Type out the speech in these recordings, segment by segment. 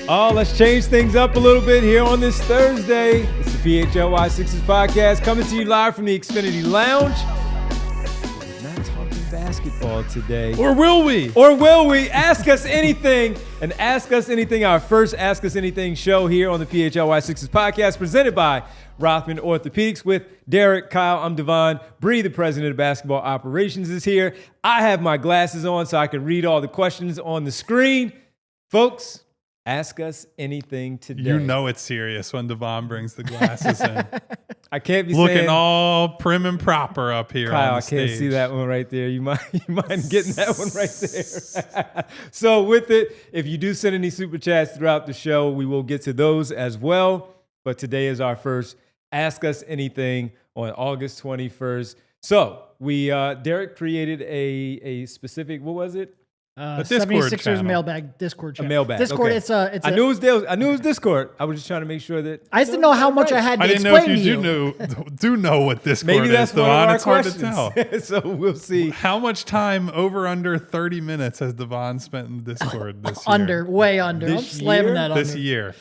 Oh, let's change things up a little bit here on this Thursday. It's the PHLY Sixers podcast coming to you live from the Xfinity Lounge. We're not talking basketball today. Or will we? Or will we? Ask us anything. And Ask Us Anything, our first Ask Us Anything show here on the PHLY Sixers podcast, presented by Rothman Orthopedics with Derek, Kyle, I'm Devon. Bree, the president of basketball operations, is here. I have my glasses on so I can read all the questions on the screen. Folks, ask us anything today. You know it's serious when Devon brings the glasses in. I can't be looking saying, all prim and proper up here Kyle, on the I stage. can't see that one right there. You mind getting that one right there? So with it, if you do send any super chats throughout the show, we will get to those as well. But today is our first Ask Us Anything on August 21st. So we Derek created a specific, what was it? A Discord 76ers channel. mailbag Discord channel. A mailbag. Discord. Okay. It's I knew it was Discord. I was just trying to make sure that I just didn't know how much I had to I didn't know explain if to you do know what Discord maybe that's is, one of Devon. our It's hard questions. to tell. So we'll see. How much time over under 30 minutes has Devon spent in Discord this year? under, way under. I'm This slamming year? that under. This year.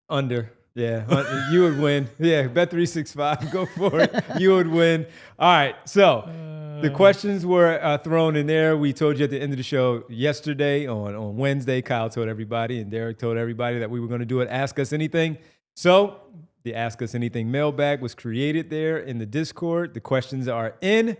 Under. Yeah, you would win. Yeah, bet 365. Go for it. You would win. All right. So the questions were thrown in there. We told you at the end of the show yesterday on Wednesday. Kyle told everybody and Derek told everybody that we were going to do it. Ask Us Anything. So the Ask Us Anything mailbag was created there in the Discord. The questions are in.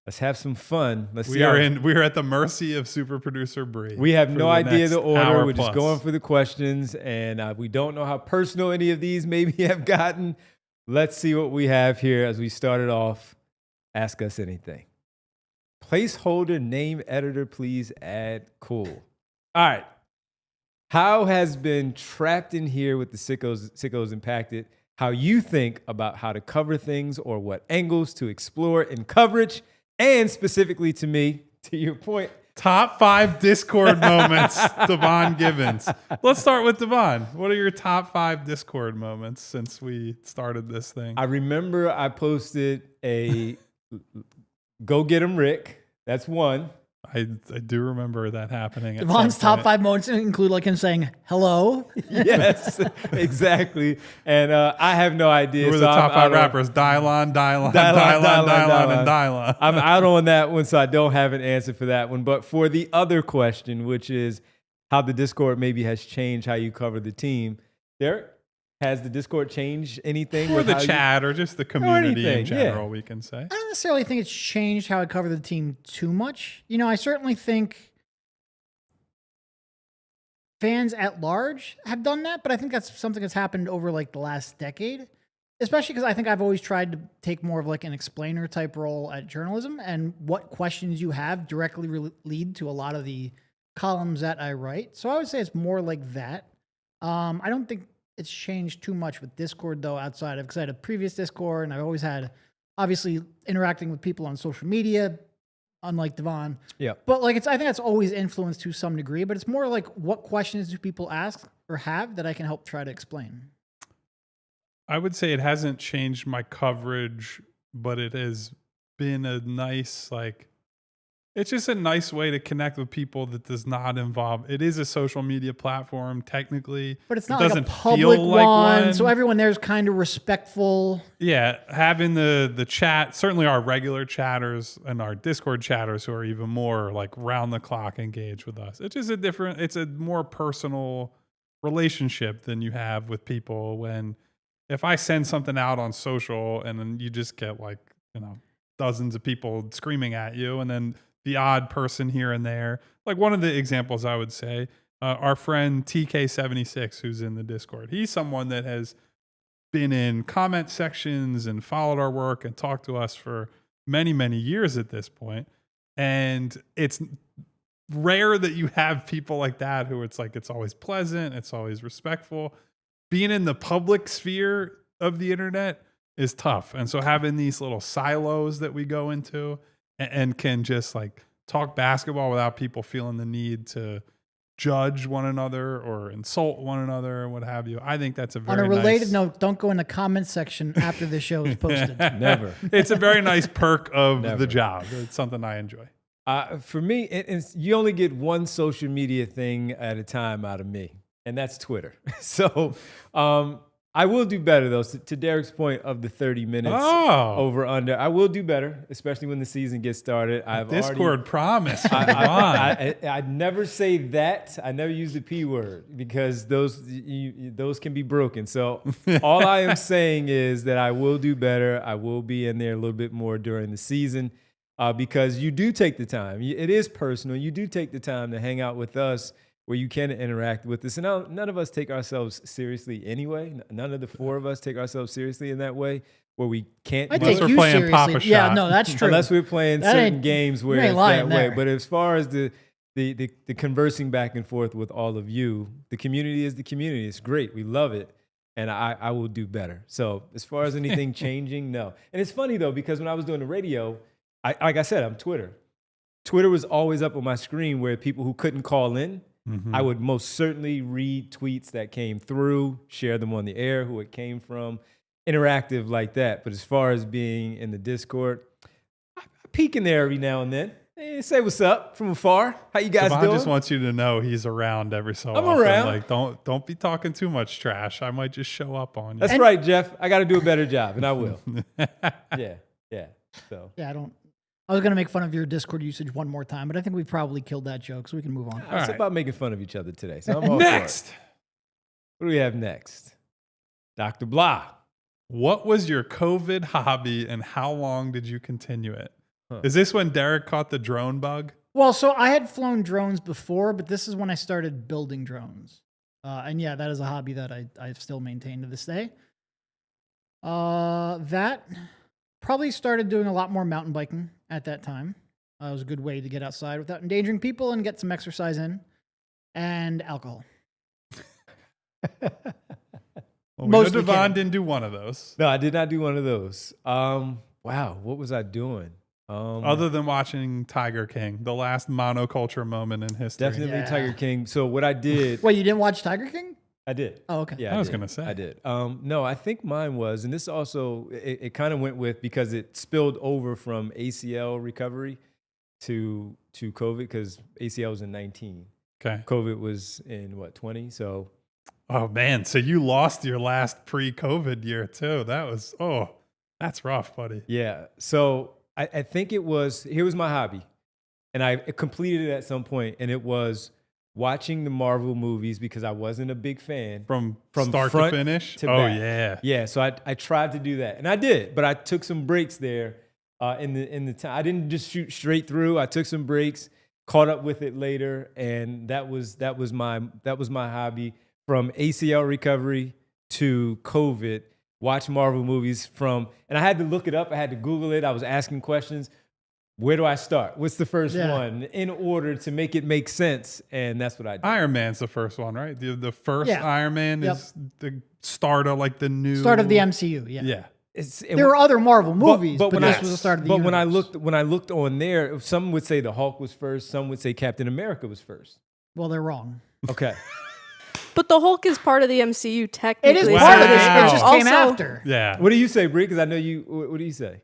Let's have some fun. We are at the mercy of super producer Bree. We have for no the idea next the order. hour We're just plus. going for the questions, and we don't know how personal any of these maybe have gotten. Let's see what we have here as we started off. Ask Us Anything. Placeholder name editor, please add cool. All right. How has been trapped in here with the sickos impacted how you think about how to cover things or what angles to explore in coverage? And specifically to me, to your point. Top 5 Discord moments, Devon Gibbons. Let's start with Devon. What are your top 5 Discord moments since we started this thing? I remember I posted a go get him Rick. That's one. I do remember that happening. Devon's some top point. 5 moments include like him saying hello. Yes, exactly. And I have no idea. Who were so the top I'm 5 out rappers? Dylon, and Dylon. Dylon. I'm out on that one, so I don't have an answer for that one. But for the other question, which is how the Discord maybe has changed how you cover the team, Derek, has the Discord changed anything? Or with the how you- chat, or just the community anything, in general, we can say. I don't necessarily think it's changed how I cover the team too much. You know, I certainly think fans at large have done that, but I think that's something that's happened over like the last decade, especially because I think I've always tried to take more of like an explainer type role at journalism, and what questions you have directly lead to a lot of the columns that I write. So I would say it's more like that. I don't think it's changed too much with Discord though, outside of, because I had a previous Discord and I've always had obviously interacting with people on social media, unlike Devon. Yeah. But like I think that's always influenced to some degree, but it's more like what questions do people ask or have that I can help try to explain. I would say it hasn't changed my coverage, but it has been a nice, it's just a nice way to connect with people that does not involve, it is a social media platform technically. But it's not it like a doesn't public feel like one, so everyone there is kind of respectful. Yeah, having the chat, certainly our regular chatters and our Discord chatters who are even more like round the clock engaged with us. It's just it's a more personal relationship than you have with people when, if I send something out on social and then you just get dozens of people screaming at you and then the odd person here and there. Like one of the examples I would say, our friend TK76, who's in the Discord, he's someone that has been in comment sections and followed our work and talked to us for many, many years at this point. And it's rare that you have people like that who it's always pleasant, it's always respectful. Being in the public sphere of the internet is tough. And so having these little silos that we go into and can just talk basketball without people feeling the need to judge one another or insult one another or what have you. I think that's a very On a related nice, note, don't go in the comment section after the show is posted. Never. It's a very nice perk of Never. the job. It's something I enjoy. For me, you only get one social media thing at a time out of me. and that's Twitter. So I will do better, though. So to Derek's point of the 30 minutes over under, I will do better, especially when the season gets started. Discord promise. I never say that. I never use the P word because those can be broken. So all I am saying is that I will do better. I will be in there a little bit more during the season because you do take the time. It is personal. You do take the time to hang out with us, where you can interact with us. And none of us take ourselves seriously anyway. None of the four of us take ourselves seriously in that way, where we can't. Unless we're playing Papa Shot. Yeah, no, that's true. Unless we're playing certain games where it's that way. There. But as far as the conversing back and forth with all of you, the community is the community. It's great. We love it. And I will do better. So as far as anything changing, no. And it's funny, though, because when I was doing the radio, like I said, I'm Twitter. Twitter was always up on my screen where people who couldn't call in, I would most certainly read tweets that came through, share them on the air, who it came from, interactive like that. But as far as being in the Discord, I peek in there every now and then. Hey, say what's up from afar. How you guys doing? I just want you to know he's around every so often. I'm around. Like, don't be talking too much trash. I might just show up on you. That's right, Jeff. I got to do a better job, and I will. Yeah. So yeah, I was going to make fun of your Discord usage one more time, but I think we've probably killed that joke, so we can move on. It's about making fun of each other today. So I'm all next. For it. What do we have next? Dr. Blah. What was your COVID hobby and how long did you continue it? Is this when Derek caught the drone bug? Well, so I had flown drones before, but this is when I started building drones. And yeah, that is a hobby that I still maintain to this day. That probably started doing a lot more mountain biking at that time. It was a good way to get outside without endangering people and get some exercise in. And alcohol. Well, Devon didn't do one of those. No, I did not do one of those. Wow, what was I doing? Other than watching Tiger King, the last monoculture moment in history. Definitely Tiger King. So what I did... Wait, you didn't watch Tiger King? I did. Oh, okay. Yeah, I was going to say. I did. No, I think mine was, and this also, it kind of went with, because it spilled over from ACL recovery to COVID, because ACL was in 19. Okay. COVID was in, 20? So... Oh, man. So you lost your last pre-COVID year, too. That's rough, buddy. Yeah. So I think it was, here was my hobby. And I completed it at some point, and it was watching the Marvel movies because I wasn't a big fan. From start to finish? To back. Yeah. Yeah, so I tried to do that. And I did, but I took some breaks there in the time. I didn't just shoot straight through. I took some breaks, caught up with it later, and that was my hobby. From ACL recovery to COVID, watch Marvel movies and I had to look it up. I had to Google it. I was asking questions. Where do I start? What's the first one in order to make it make sense? And that's what I did. Iron Man's the first one, right? The first Iron Man is the start of the start of the MCU. Yeah. There were other Marvel movies, but this was the start of the universe. when I looked on there, some would say the Hulk was first. Some would say Captain America was first. Well, they're wrong. Okay. But the Hulk is part of the MCU technically. It is part of it. It just came after. Yeah. What do you say, Brie? Because I know you. What do you say?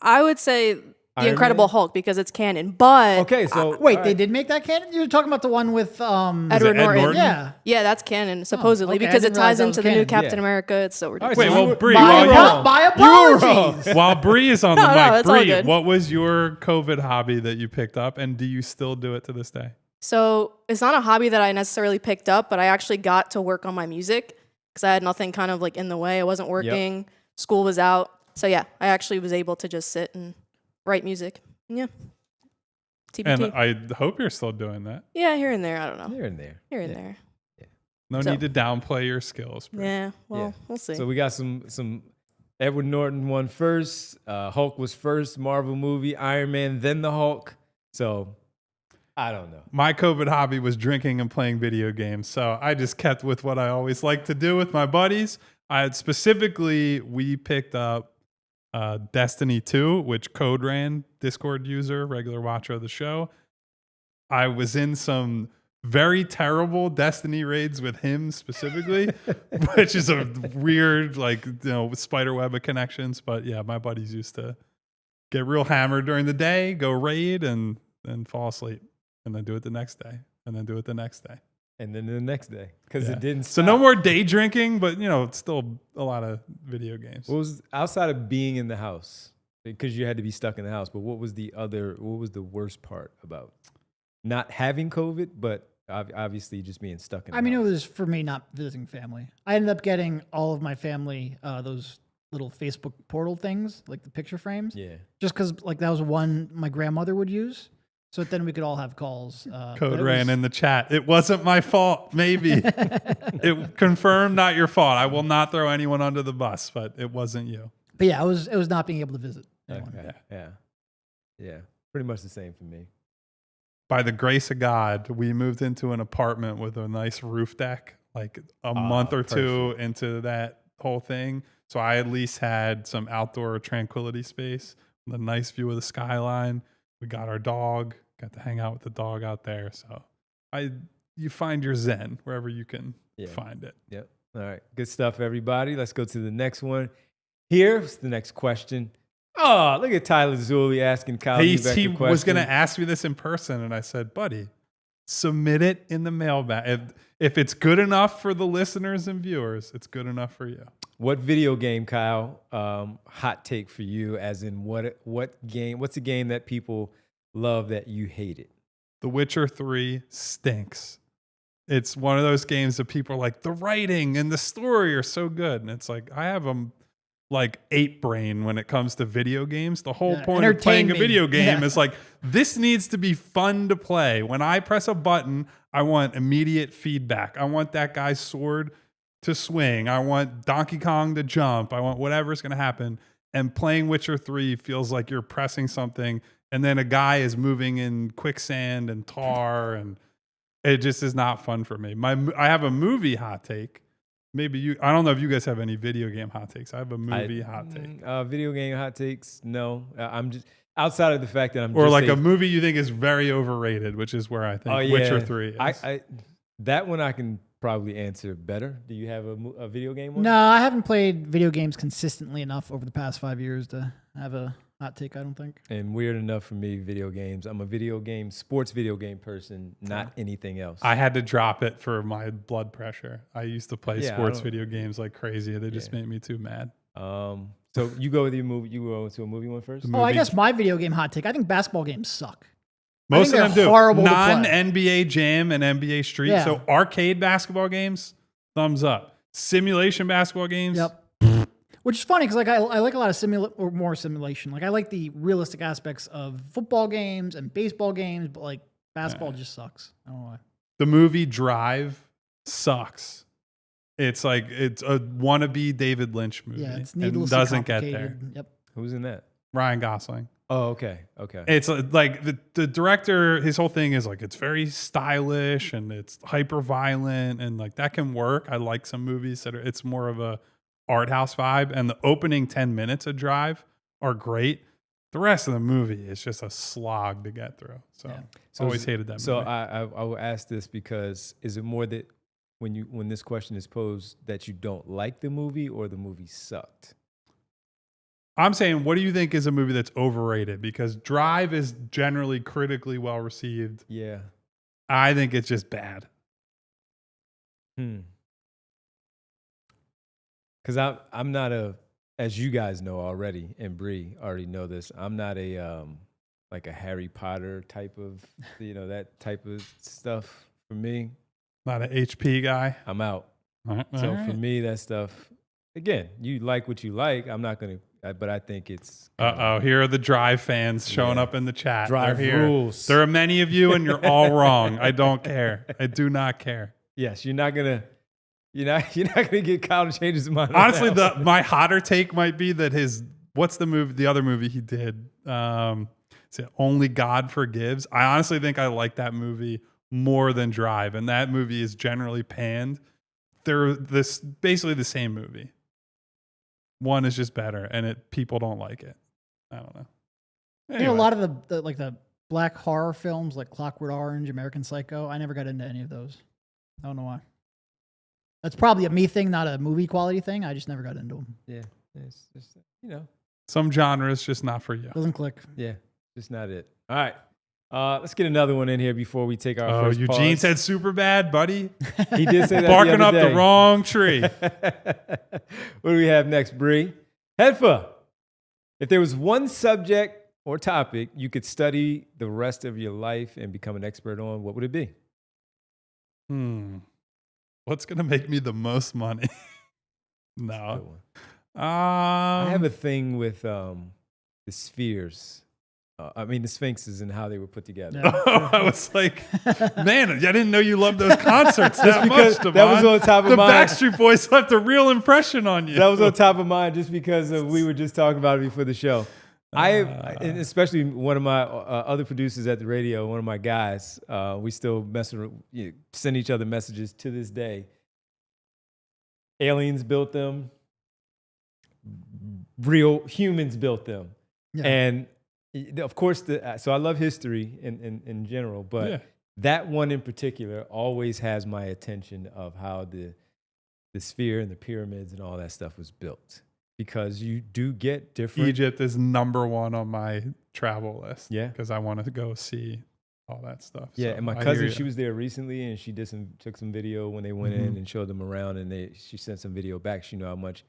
I would say the Incredible Hulk because it's canon. But okay, so wait, they did make that canon? You were talking about the one with Edward Norton. Yeah. Yeah, that's canon supposedly because it ties into the new Captain America. It's so ridiculous. Wait, well, Brie, my apologies. While Brie is on the mic, it's all Brie, good. what was your COVID hobby that you picked up, and do you still do it to this day? So it's not a hobby that I necessarily picked up, but I actually got to work on my music because I had nothing kind of in the way. I wasn't working. School was out. So yeah, I actually was able to just sit and write music. Yeah. TBT. And I hope you're still doing that. Yeah, here and there. I don't know. Here and there. Here and there. No need to downplay your skills, Brie. Yeah, well, we'll see. So we got some Edward Norton won first. Hulk was first Marvel movie. Iron Man, then the Hulk. So... I don't know. My COVID hobby was drinking and playing video games. So I just kept with what I always like to do with my buddies. We picked up Destiny 2, which Code ran, Discord user, regular watcher of the show. I was in some very terrible Destiny raids with him specifically, which is a weird, spider web of connections. But yeah, my buddies used to get real hammered during the day, go raid, and then fall asleep. And then do it the next day. And then do it the next day. And then the next day, because it didn't So stop. no more day drinking, but it's still a lot of video games. What was outside of being in the house? Because you had to be stuck in the house. But what was the worst part about not having COVID, but obviously just being stuck in the I mean, house? it was for me not visiting family. I ended up getting all of my family those little Facebook portal things, like the picture frames. Yeah. Just because like that was one my grandmother would use. So then we could all have calls. Code ran in the chat. It wasn't my fault. Maybe it confirmed not your fault. I will not throw anyone under the bus, but it wasn't you. But yeah, it was not being able to visit anyone. Okay. Yeah. Pretty much the same for me. By the grace of God, we moved into an apartment with a nice roof deck, like a month or two into that whole thing. So I at least had some outdoor tranquility space with a nice view of the skyline. We got our dog, got to hang out with the dog out there. So you find your zen wherever you can find it. Yep. All right. Good stuff, everybody. Let's go to the next one. Here's the next question. Oh, look at Tyler Zulli asking Kyle. He was going to ask me this in person, and I said, buddy, submit it in the mailbag. If it's good enough for the listeners and viewers, it's good enough for you. What video game, Kyle? Hot take for you, as in what game? What's a game that people love that you hated? The Witcher 3 stinks. It's one of those games that people are like, the writing and the story are so good, and it's like I have like ape brain when it comes to video games. The whole point of playing a video game is like, this needs to be fun to play. When I press a button, I want immediate feedback. I want that guy's sword to swing. I want Donkey Kong to jump. I want whatever's going to happen. And playing Witcher 3 feels like you're pressing something and then a guy is moving in quicksand and tar, and it just is not fun for me. I have a movie hot take. Maybe I don't know if you guys have any video game hot takes. I have a movie hot take. Video game hot takes? No. I'm just outside of the fact that or like a movie you think is very overrated, which is where I think Witcher 3 is. That one I can probably answer better. Do you have a video game one? No, I haven't played video games consistently enough over the past 5 years to have a hot take, I don't think. And weird enough for me, video games. I'm a sports video game person, not anything else. I had to drop it for my blood pressure. I used to play sports video games like crazy. They just made me too mad. So you go with your movie. You go to a movie one first? I guess my video game hot take. I think basketball games suck. Most of them do. Horrible Non-NBA Jam and NBA Street. Yeah. So arcade basketball games, thumbs up. Simulation basketball games. Yep. Which is funny because like I like a lot of more simulation. Like I like the realistic aspects of football games and baseball games, but like basketball just sucks. I don't know why. The movie Drive sucks. It's like it's a wannabe David Lynch movie. Yeah, it's needlessly doesn't get there. complicated. Yep. Who's in that? Ryan Gosling. Oh, okay. It's like the director, his whole thing is like it's very stylish and it's hyper violent and like that can work. I like some movies that it's more of a art house vibe, and the opening 10 minutes of Drive are great. The rest of the movie is just a slog to get through. So always hated that movie. So I will ask this because is it more that when this question is posed that you don't like the movie or the movie sucked? I'm saying, what do you think is a movie that's overrated? Because Drive is generally critically well received. Yeah. I think it's just bad. Because I'm not as you guys know already, and Bree already know this, I'm not like a Harry Potter type of, that type of stuff for me. Not an HP guy. I'm out. All right. For me, that stuff, again, you like what you like. I'm not going to, but I think it's. Here are the Drive fans showing up in the chat. Drive They're here. rules. There are many of you, and you're all wrong. I don't care. I do not care. Yes, you're not gonna get Kyle to change his mind. Honestly, my hotter take might be that what's the other movie he did? Is it Only God Forgives? I honestly think I like that movie more than Drive, and that movie is generally panned. They're basically the same movie. One is just better, and people don't like it. I don't know. Anyway. A lot of the black horror films like Clockwork Orange, American Psycho, I never got into any of those. I don't know why. That's probably a me thing, not a movie quality thing. I just never got into them. Yeah, it's just, some genres just not for you. Doesn't click. Yeah, just not it. All right. Let's get another one in here before we take our first Eugene pause. said super bad, buddy. He did say that Barking the up other day. the wrong tree. What do we have next, Bree? Hedfa. If there was one subject or topic you could study the rest of your life and become an expert on, what would it be? What's going to make me the most money? Good No. one. I have I a thing with the spheres. The sphinxes and how they were put together. I was like, man, I didn't know you loved those concerts that because much, Devon. that was on top of the mine. Backstreet Boys left a real impression on you. That was on top of mine just because we were just talking about it before the show. And especially one of my other producers at the radio, one of my guys, we still send each other messages to this day. Aliens built them. Real humans built them. Yeah. And of course, so I love history in general, but that one in particular always has my attention of how the sphere and the pyramids and all that stuff was built. Because you do get different. Egypt is number one on my travel list. Yeah. Because I want to go see all that stuff. Yeah, So and my I cousin, hear she ya. was there recently, and she took some video when they went in and showed them around, and she sent some video back. She knew how much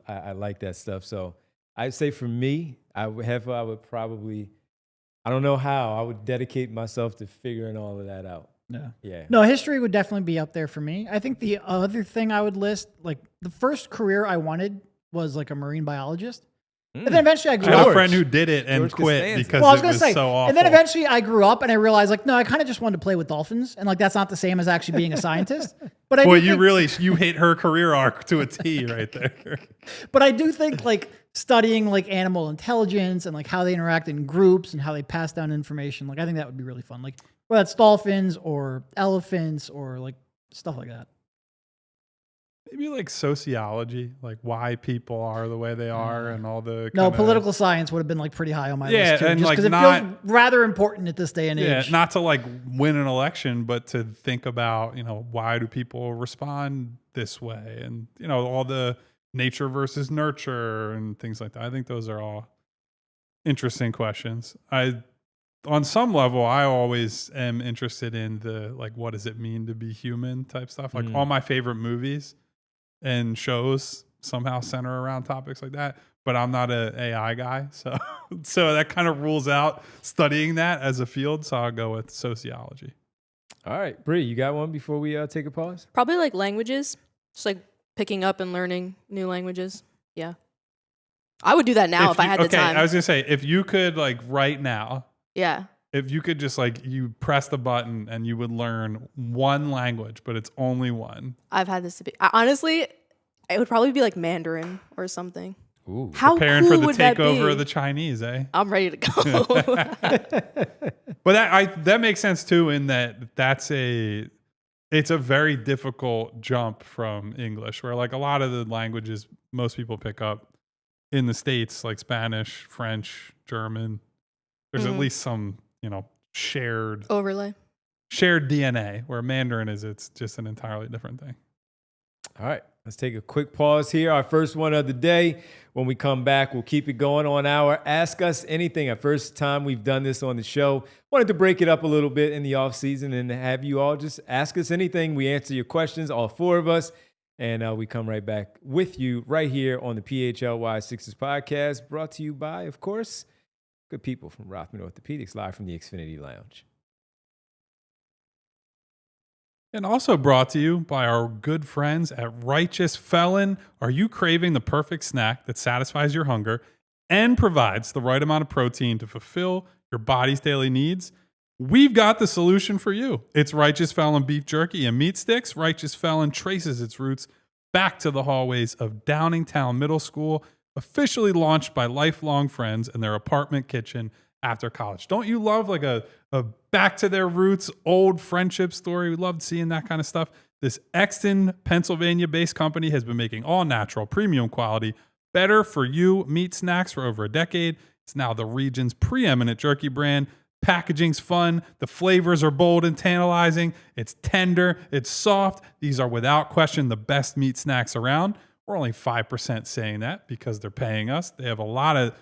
I like that stuff. So I'd say for me, I would probably, I don't know how, I would dedicate myself to figuring all of that out. Yeah. No, history would definitely be up there for me. I think the other thing I would list, like the first career I wanted was like a marine biologist. And then eventually I grew I had up. a friend who did it and George quit Costanza. because Well, I was it going was to say, so awful. and then eventually I grew up and I realized like, no, I kind of just wanted to play with dolphins. And like, that's not the same as actually being a scientist. But I Boy, do you hit her career arc to a T right there. But I do think like studying like animal intelligence and like how they interact in groups and how they pass down information. Like I think that would be really fun. Like whether that's dolphins or elephants or like stuff like that. Maybe like sociology, like why people are the way they are and all the No, kinda- political science would have been like pretty high on my Yeah, list too. and, Just like, because it not- feels rather important at this day and Yeah, age. not to like win an election, but to think about, why do people respond this way? And, all the nature versus nurture and things like that. I think those are all interesting questions. On some level, I always am interested in the, like, what does it mean to be human type stuff? Like all my favorite movies and shows somehow center around topics like that. But I'm not an AI guy. So that kind of rules out studying that as a field. So I'll go with sociology. All right, Bree, you got one before we take a pause? Probably like languages, just like picking up and learning new languages. Yeah. I would do that now if I had the time. I was going to say, if you could, like, right now, Yeah. if you could just, like, you press the button and you would learn one language, but it's only one. I've had this debate. Honestly, it would probably be like Mandarin or something. Ooh. How Preparing cool for the would that takeover be? of the Chinese, eh? I'm ready to go. But that makes sense too, in that it's a very difficult jump from English, where like a lot of the languages most people pick up in the States, like Spanish, French, German, there's at least some, shared Overlay. DNA, where Mandarin it's just an entirely different thing. All right, let's take a quick pause here. Our first one of the day. When we come back, we'll keep it going on our Ask Us Anything. Our first time we've done this on the show. Wanted to break it up a little bit in the off season and have you all just ask us anything. We answer your questions, all four of us, and we come right back with you right here on the PHLY Sixers podcast, brought to you by, of course, good people from Rothman Orthopedics, live from the Xfinity Lounge. And also brought to you by our good friends at Righteous Felon. Are you craving the perfect snack that satisfies your hunger and provides the right amount of protein to fulfill your body's daily needs? We've got the solution for you. It's Righteous Felon beef jerky and meat sticks. Righteous Felon traces its roots back to the hallways of Downingtown Middle School, officially launched by lifelong friends in their apartment kitchen after college. Don't you love like a back to their roots, old friendship story? We loved seeing that kind of stuff. This Exton, Pennsylvania-based company has been making all natural, premium quality, better for you meat snacks for over a decade. It's now the region's preeminent jerky brand. Packaging's fun. The flavors are bold and tantalizing. It's tender. It's soft. These are without question the best meat snacks around. We're only 5% saying that because they're paying us. They have a lot of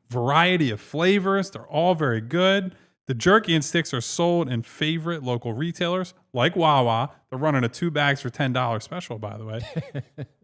variety of flavors. They're all very good. The jerky and sticks are sold in favorite local retailers like Wawa. They're running a 2 bags for $10 special, by the way.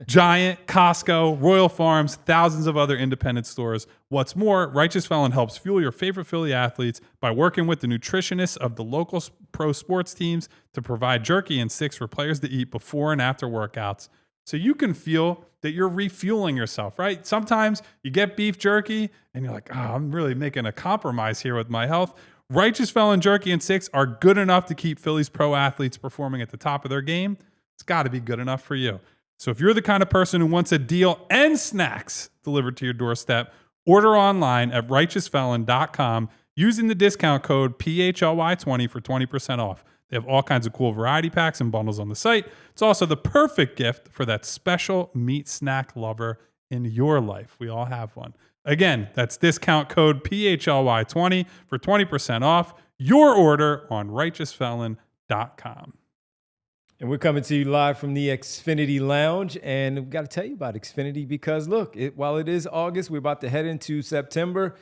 Giant, Costco, Royal Farms, thousands of other independent stores. What's more, Righteous Felon helps fuel your favorite Philly athletes by working with the nutritionists of the local pro sports teams to provide jerky and sticks for players to eat before and after workouts. So you can feel that you're refueling yourself, right? Sometimes you get beef jerky and you're like, oh, I'm really making a compromise here with my health. Righteous Felon jerky and sticks are good enough to keep Philly's pro athletes performing at the top of their game. It's got to be good enough for you. So if you're the kind of person who wants a deal and snacks delivered to your doorstep, order online at righteousfelon.com using the discount code PHLY20 for 20% off. They have all kinds of cool variety packs and bundles on the site. It's also the perfect gift for that special meat snack lover in your life. We all have one. Again, that's discount code PHLY20 for 20% off your order on righteousfelon.com. And we're coming to you live from the Xfinity Lounge. And we've got to tell you about Xfinity because, look, while it is August, we're about to head into September.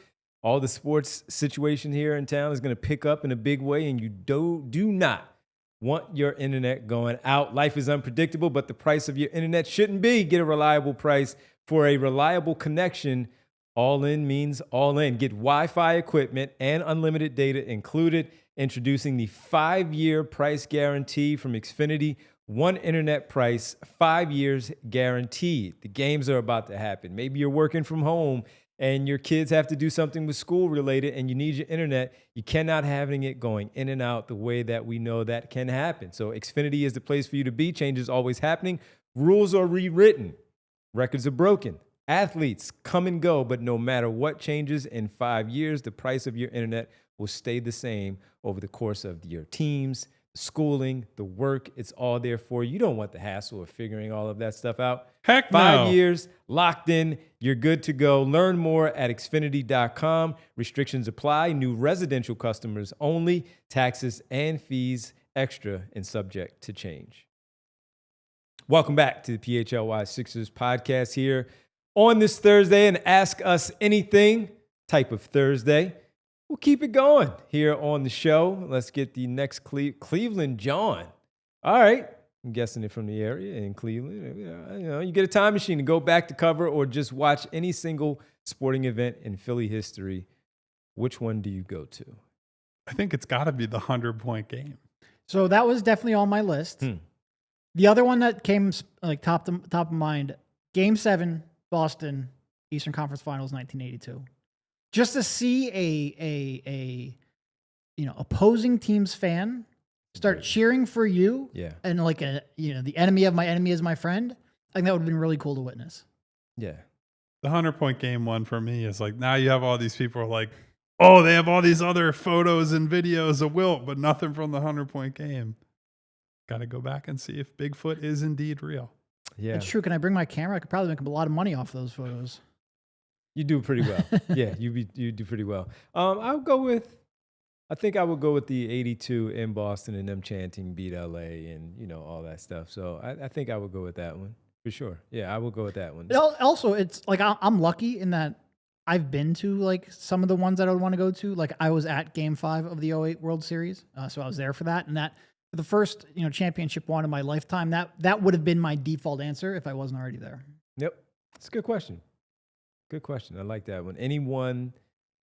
All the sports situation here in town is going to pick up in a big way, and you do not want your internet going out. Life is unpredictable, but the price of your internet shouldn't be. Get a reliable price for a reliable connection. All in means all in. Get Wi-Fi equipment and unlimited data included. Introducing the 5-year price guarantee from Xfinity. One internet price, 5 years guaranteed. The games are about to happen. Maybe you're working from home and your kids have to do something with school related and you need your internet. You cannot having it going in and out the way that we know that can happen. So Xfinity is the place for you to be. Changes always happening. Rules are rewritten. Records are broken. Athletes come and go, but no matter what changes in 5 years, the price of your internet will stay the same over the course of your teams, schooling, the work. It's all there for you. You don't want the hassle of figuring all of that stuff out. Heck no. 5 years, locked in, you're good to go. Learn more at Xfinity.com. Restrictions apply. New residential customers only. Taxes and fees extra and subject to change. Welcome back to the PHLY Sixers podcast here on this Thursday, and Ask Us Anything type of Thursday. We'll keep it going here on the show. Let's get the next Cleveland John. All right. I'm guessing it from the area in Cleveland. You know, you get a time machine to go back to cover or just watch any single sporting event in Philly history. Which one do you go to? I think it's got to be the 100-point game. So that was definitely on my list. The other one that came like top of mind, Game 7, Boston, Eastern Conference Finals, 1982. Just to see a opposing team's fan start cheering for you, and like the enemy of my enemy is my friend. I think that would have been really cool to witness. Yeah, the 100-point game one for me is like, now you have all these people like, oh, they have all these other photos and videos of Wilt, but nothing from the 100-point game. Got to go back and see if Bigfoot is indeed real. Yeah, it's true. Can I bring my camera? I could probably make a lot of money off those photos. You do pretty well. Yeah, you do pretty well. I think I would go with the 82 in Boston and them chanting "Beat LA" and all that stuff. So I think I would go with that one for sure. Yeah, I will go with that one. Also, it's like I'm lucky in that I've been to like some of the ones that I would want to go to. Like I was at Game 5 of the 08 World Series, so I was there for that. And that for the first championship one in my lifetime, that would have been my default answer if I wasn't already there. Yep, it's a good question. Good question. I like that one. Anyone,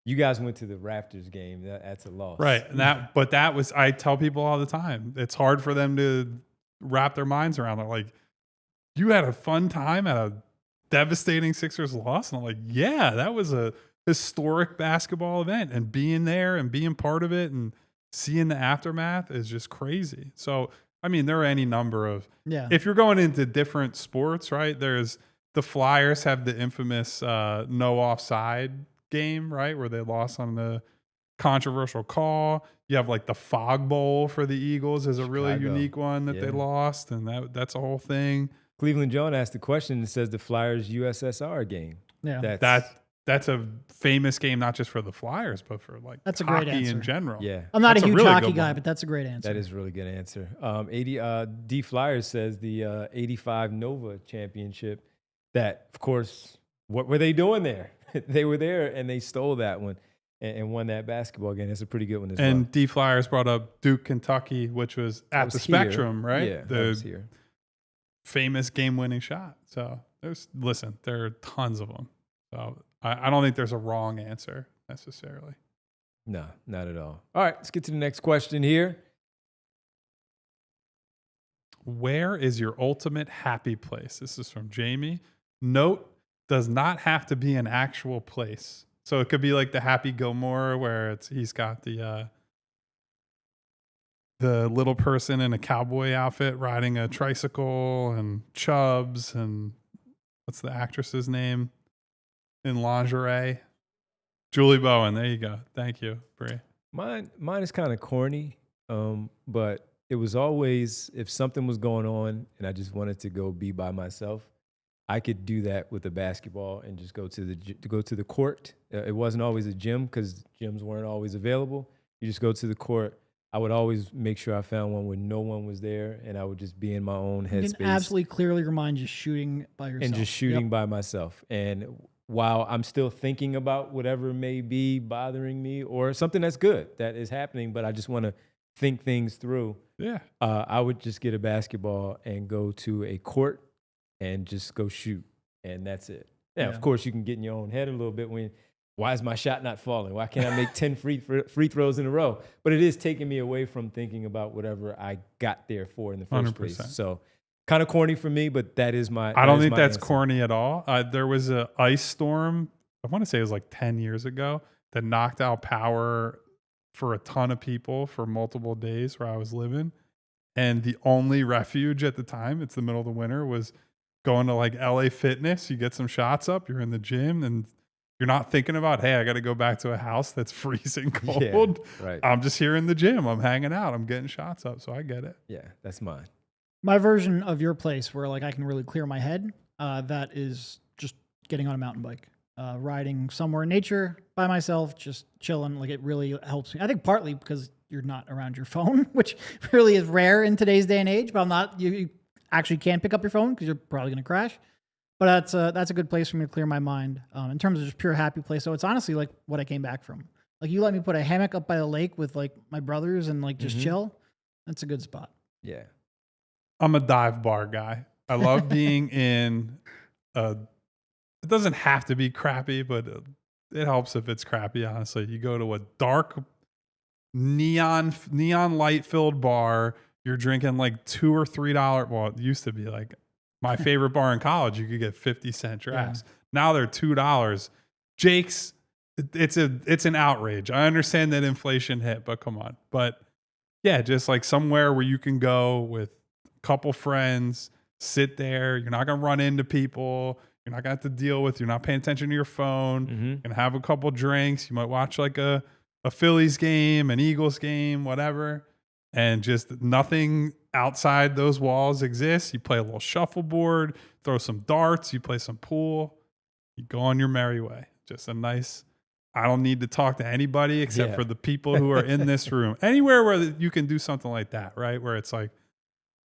you guys went to the Raptors game. That's a loss. Right. And that was, I tell people all the time, it's hard for them to wrap their minds around it. Like, you had a fun time at a devastating Sixers loss. And I'm like, yeah, that was a historic basketball event, and being there and being part of it and seeing the aftermath is just crazy. So, I mean, there are any number of, if you're going into different sports, right, there's, the Flyers have the infamous no offside game, right, where they lost on the controversial call. You have like the Fog Bowl for the Eagles is a really unique one that they lost, and that's a whole thing. Cleveland John asked the question and says the Flyers USSR game. Yeah, that's a famous game, not just for the Flyers, but for like that's hockey a great answer. in general. Yeah, I'm not a huge really hockey guy, but that's a great answer. That is a really good answer. D Flyers says the 85 Nova championship. That, of course, what were they doing there? They were there and they stole that one. and won that basketball game. That's a pretty good one as And well. D Flyers brought up Duke, Kentucky, which was at was the here. Spectrum, right? Yeah, that The was here. famous game-winning shot. So there are tons of them. So I don't think there's a wrong answer necessarily. No, not at all. All right, let's get to the next question here. Where is your ultimate happy place? This is from Jamie. Note, does not have to be an actual place. So it could be like the Happy Gilmore where he's got the little person in a cowboy outfit riding a tricycle, and Chubbs, and what's the actress's name in lingerie? Julie Bowen. There you go. Thank you, Brie. Mine is kind of corny, but it was always, if something was going on and I just wanted to go be by myself, I could do that with a basketball and just go to the court. It wasn't always a gym because gyms weren't always available. You just go to the court. I would always make sure I found one where no one was there, and I would just be in my own You headspace. can absolutely clearly remind just shooting by yourself. And just shooting by myself. And while I'm still thinking about whatever may be bothering me or something that's good that is happening, but I just want to think things through. Yeah. I would just get a basketball and go to a court and just go shoot. And that's it. Yeah, of course, you can get in your own head a little bit why is my shot not falling? Why can't I make 10 free throws in a row? But it is taking me away from thinking about whatever I got there for in the first 100%. place. So kind of corny for me, but that is my I don't think that's answer. corny at all. There was an ice storm, I want to say it was like 10 years ago, that knocked out power for a ton of people for multiple days where I was living. And the only refuge at the time, it's the middle of the winter, was going to like LA Fitness. You get some shots up, you're in the gym, and you're not thinking about, hey, I got to go back to a house that's freezing cold. Yeah, right. I'm just here in the gym. I'm hanging out. I'm getting shots up. So I get it. Yeah, that's mine. My version of your place where like I can really clear my head, that is just getting on a mountain bike, riding somewhere in nature by myself, just chilling. Like it really helps me. I think partly because you're not around your phone, which really is rare in today's day and age, but you actually can't pick up your phone because you're probably going to crash. But that's a good place for me to clear my mind. In terms of just pure happy place. So it's honestly like what I came back from. Like you let me put a hammock up by the lake with like my brothers and like just chill. That's a good spot. Yeah. I'm a dive bar guy. I love being in it doesn't have to be crappy, but it helps if it's crappy, honestly. You go to a dark neon light filled bar, you're drinking like $2 or $3. Well, it used to be like my favorite bar in college, you could get 50-cent drafts. Yeah. Now they're $2. Jake's, it's an outrage. I understand that inflation hit, but come on. But yeah, just like somewhere where you can go with a couple friends, sit there. You're not going to run into people. You're not going to have to deal with, you're not paying attention to your phone. You're going to have a couple drinks. You might watch like a Phillies game, an Eagles game, whatever. And just nothing outside those walls exists. You play a little shuffleboard, throw some darts, you play some pool, you go on your merry way. Just a nice, I don't need to talk to anybody except for the people who are in this room. Anywhere where you can do something like that, right? Where it's like,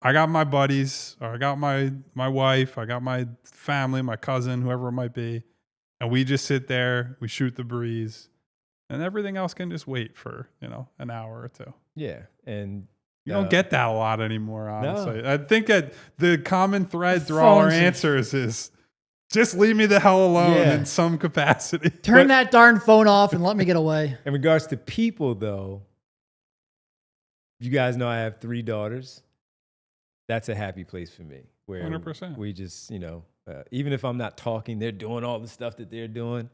I got my buddies, or I got my wife, I got my family, my cousin, whoever it might be, and we just sit there, we shoot the breeze, and everything else can just wait for, an hour or two. Yeah, and you don't get that a lot anymore, honestly. No. I think that the common thread through all our answers is just leave me the hell alone in some capacity. Turn that darn phone off and let me get away. In regards to people, though, you guys know I have 3 daughters. That's a happy place for me. Where 100%. We just, even if I'm not talking, they're doing all the stuff that they're doing.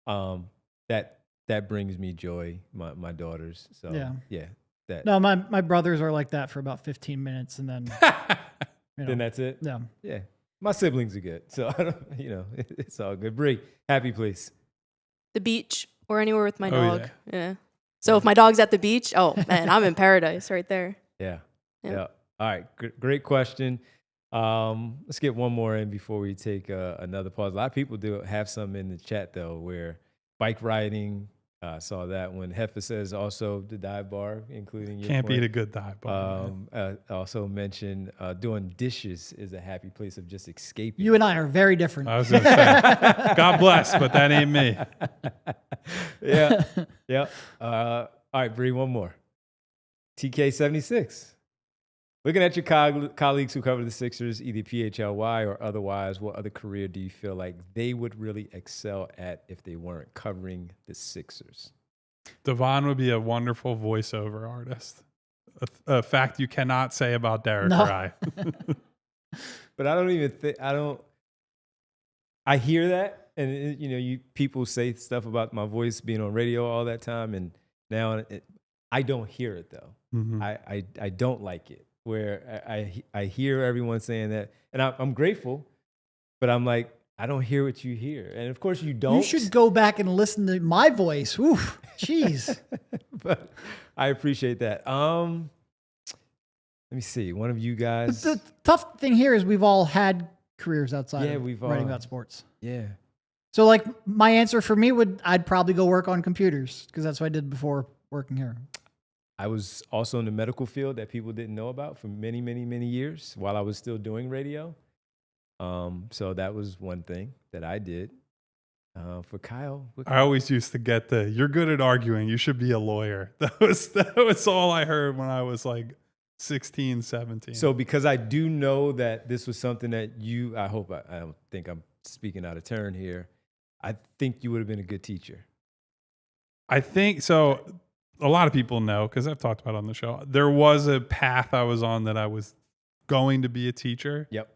That brings me joy. My daughters. So yeah. No, my brothers are like that for about 15 minutes, and then then that's it. Yeah. My siblings are good, so I don't. It's all good. Bree, happy place. The beach or anywhere with my dog. Yeah. Yeah. So if my dog's at the beach, oh man, I'm in paradise right there. Yeah. All right. Great question. Let's get one more in before we take another pause. A lot of people do have some in the chat though, where bike riding I saw that one. Heffa says also the dive bar, including your Can't point. beat a good dive bar. Also mentioned doing dishes is a happy place of just escaping. You and I are very different. I was going to say, God bless, but that ain't me. Yeah. Yeah. All right, Bree, one more. TK76. Looking at your colleagues who cover the Sixers, either PHLY or otherwise, what other career do you feel like they would really excel at if they weren't covering the Sixers? Devon would be a wonderful voiceover artist. A fact you cannot say about Derek No. or I. But I don't even think, I hear that. And, people say stuff about my voice being on radio all that time. And now I don't hear it, though. Mhm. I don't like it. Where I hear everyone saying that, and I'm grateful, but I'm like, I don't hear what you hear. And of course you don't. You should go back and listen to my voice. Oof, jeez. But I appreciate that. Let me see. One of you guys. The tough thing here is we've all had careers outside of we've writing all- about sports. Yeah. So like my answer for me I'd probably go work on computers because that's what I did before working here. I was also in the medical field that people didn't know about for many, many, many years while I was still doing radio. So that was one thing that I did. For Kyle, I always used to get you're good at arguing, you should be a lawyer. That was all I heard when I was like 16, 17. so because I do know that this was something that I don't think I'm speaking out of turn here. I think you would have been a good teacher. I think so. A lot of people know because I've talked about it on the show. There was a path I was on that I was going to be a teacher. Yep.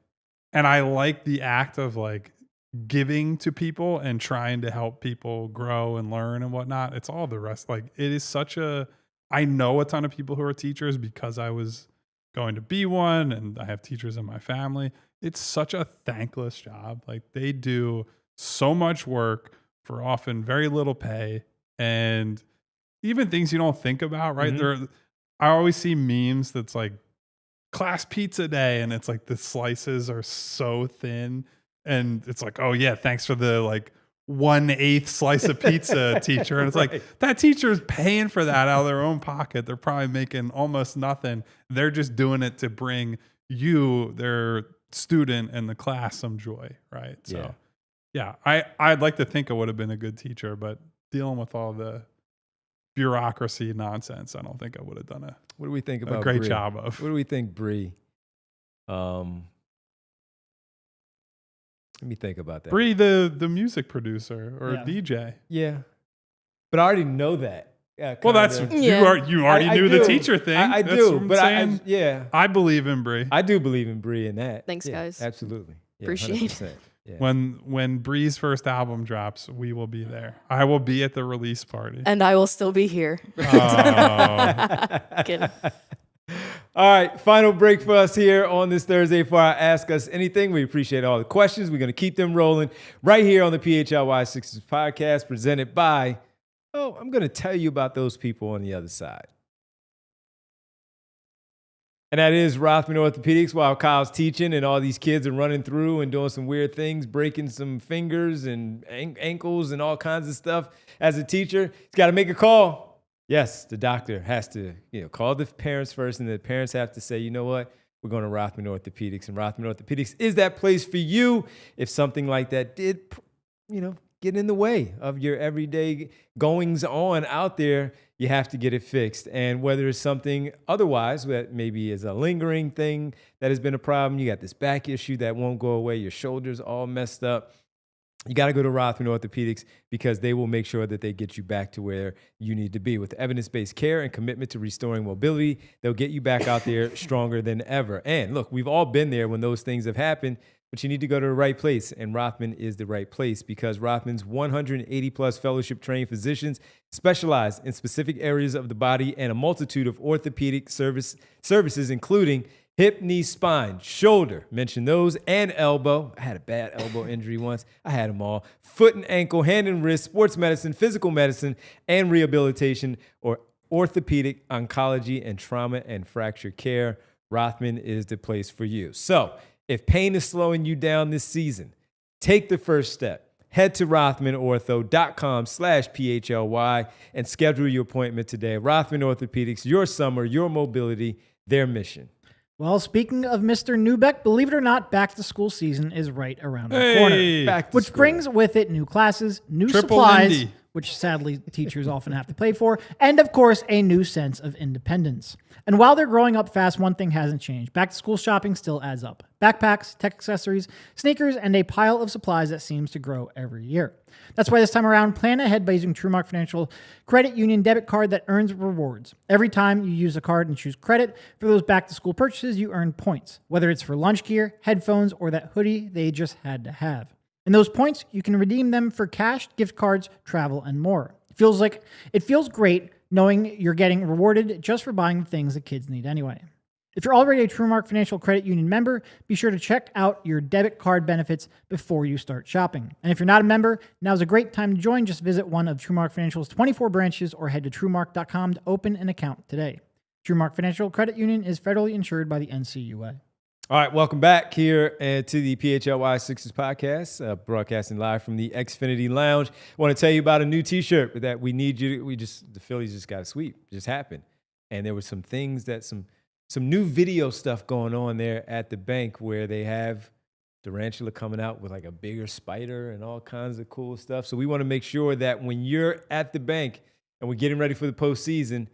And I like the act of like giving to people and trying to help people grow and learn and whatnot. It's all the rest. Like it is I know a ton of people who are teachers because I was going to be one and I have teachers in my family. It's such a thankless job. Like they do so much work for often very little pay and even things you don't think about, right? Mm-hmm. I always see memes that's like class pizza day and it's like the slices are so thin and it's like, oh yeah, thanks for the like 1/8 slice of pizza, teacher. And it's like that teacher's paying for that out of their own pocket. They're probably making almost nothing. They're just doing it to bring you, their student and the class, some joy, right? So yeah, I'd like to think I would have been a good teacher, but dealing with all the bureaucracy nonsense, I don't think I would have done What do we think about a great Bree? job of. What do we think, Bree? Let me think about that. Bree, the music producer or Yeah. DJ. Yeah, but I already know that. Yeah, Well, that's kinda. you already I knew the do. teacher thing. I That's do, what I'm but saying. yeah, I believe in Bree. I do believe in Bree in that. Thanks, Yeah, guys. Absolutely. Yeah, Appreciate it. 100%. Yeah. When Bree's first album drops, we will be there. I will be at the release party. And I will still be here. Oh. Kidding. All right, final break for us here on this Thursday for our Ask Us Anything. We appreciate all the questions. We're going to keep them rolling right here on the PHLY Sixers podcast presented by, I'm going to tell you about those people on the other side. And that is Rothman Orthopedics while Kyle's teaching and all these kids are running through and doing some weird things, breaking some fingers and ankles and all kinds of stuff. As a teacher, he's got to make a call. Yes, the doctor has to call the parents first, and the parents have to say, you know what, we're going to Rothman Orthopedics. And Rothman Orthopedics is that place for you if something like that did, get in the way of your everyday goings on out there. You have to get it fixed. And whether it's something otherwise that maybe is a lingering thing that has been a problem, you got this back issue that won't go away, your shoulders all messed up, you got to go to Rothman Orthopedics because they will make sure that they get you back to where you need to be. With evidence-based care and commitment to restoring mobility, they'll get you back out there stronger than ever. And look, we've all been there when those things have happened, but you need to go to the right place, and Rothman is the right place because Rothman's 180-plus fellowship-trained physicians specialize in specific areas of the body and a multitude of orthopedic services, including hip, knee, spine, shoulder, mention those, and elbow. I had a bad elbow injury once. I had them all. Foot and ankle, hand and wrist, sports medicine, physical medicine, and rehabilitation, or orthopedic oncology and trauma and fracture care. Rothman is the place for you. So if pain is slowing you down this season, take the first step. head to rothmanortho.com/PHLY and schedule your appointment today. Rothman Orthopedics, your summer, your mobility, their mission. Well, speaking of Mr. Newbeck, believe it or not, back to school season is right around the corner. Back to Which school. brings with it new classes, new Triple supplies, Lindy. which sadly teachers often have to pay for, and of course, a new sense of independence. And while they're growing up fast, one thing hasn't changed. Back to school shopping still adds up. Backpacks, tech accessories, sneakers, and a pile of supplies that seems to grow every year. That's why this time around, plan ahead by using TrueMark Financial Credit Union debit card that earns rewards. Every time you use a card and choose credit for those back-to-school purchases, you earn points, whether it's for lunch gear, headphones, or that hoodie they just had to have. And those points, you can redeem them for cash, gift cards, travel, and more. It feels great knowing you're getting rewarded just for buying the things that kids need anyway. If you're already a TrueMark Financial Credit Union member, be sure to check out your debit card benefits before you start shopping. And if you're not a member, now's a great time to join. Just visit one of TrueMark Financial's 24 branches or head to TrueMark.com to open an account today. TrueMark Financial Credit Union is federally insured by the NCUA. All right, welcome back here to the PHLY Sixers podcast, broadcasting live from the Xfinity Lounge. I want to tell you about a new T-shirt that we need you. The Phillies just got a sweep, it just happened, and there were some things that some new video stuff going on there at the bank where they have Durantula coming out with like a bigger spider and all kinds of cool stuff. So we want to make sure that when you're at the bank and we're getting ready for the postseason,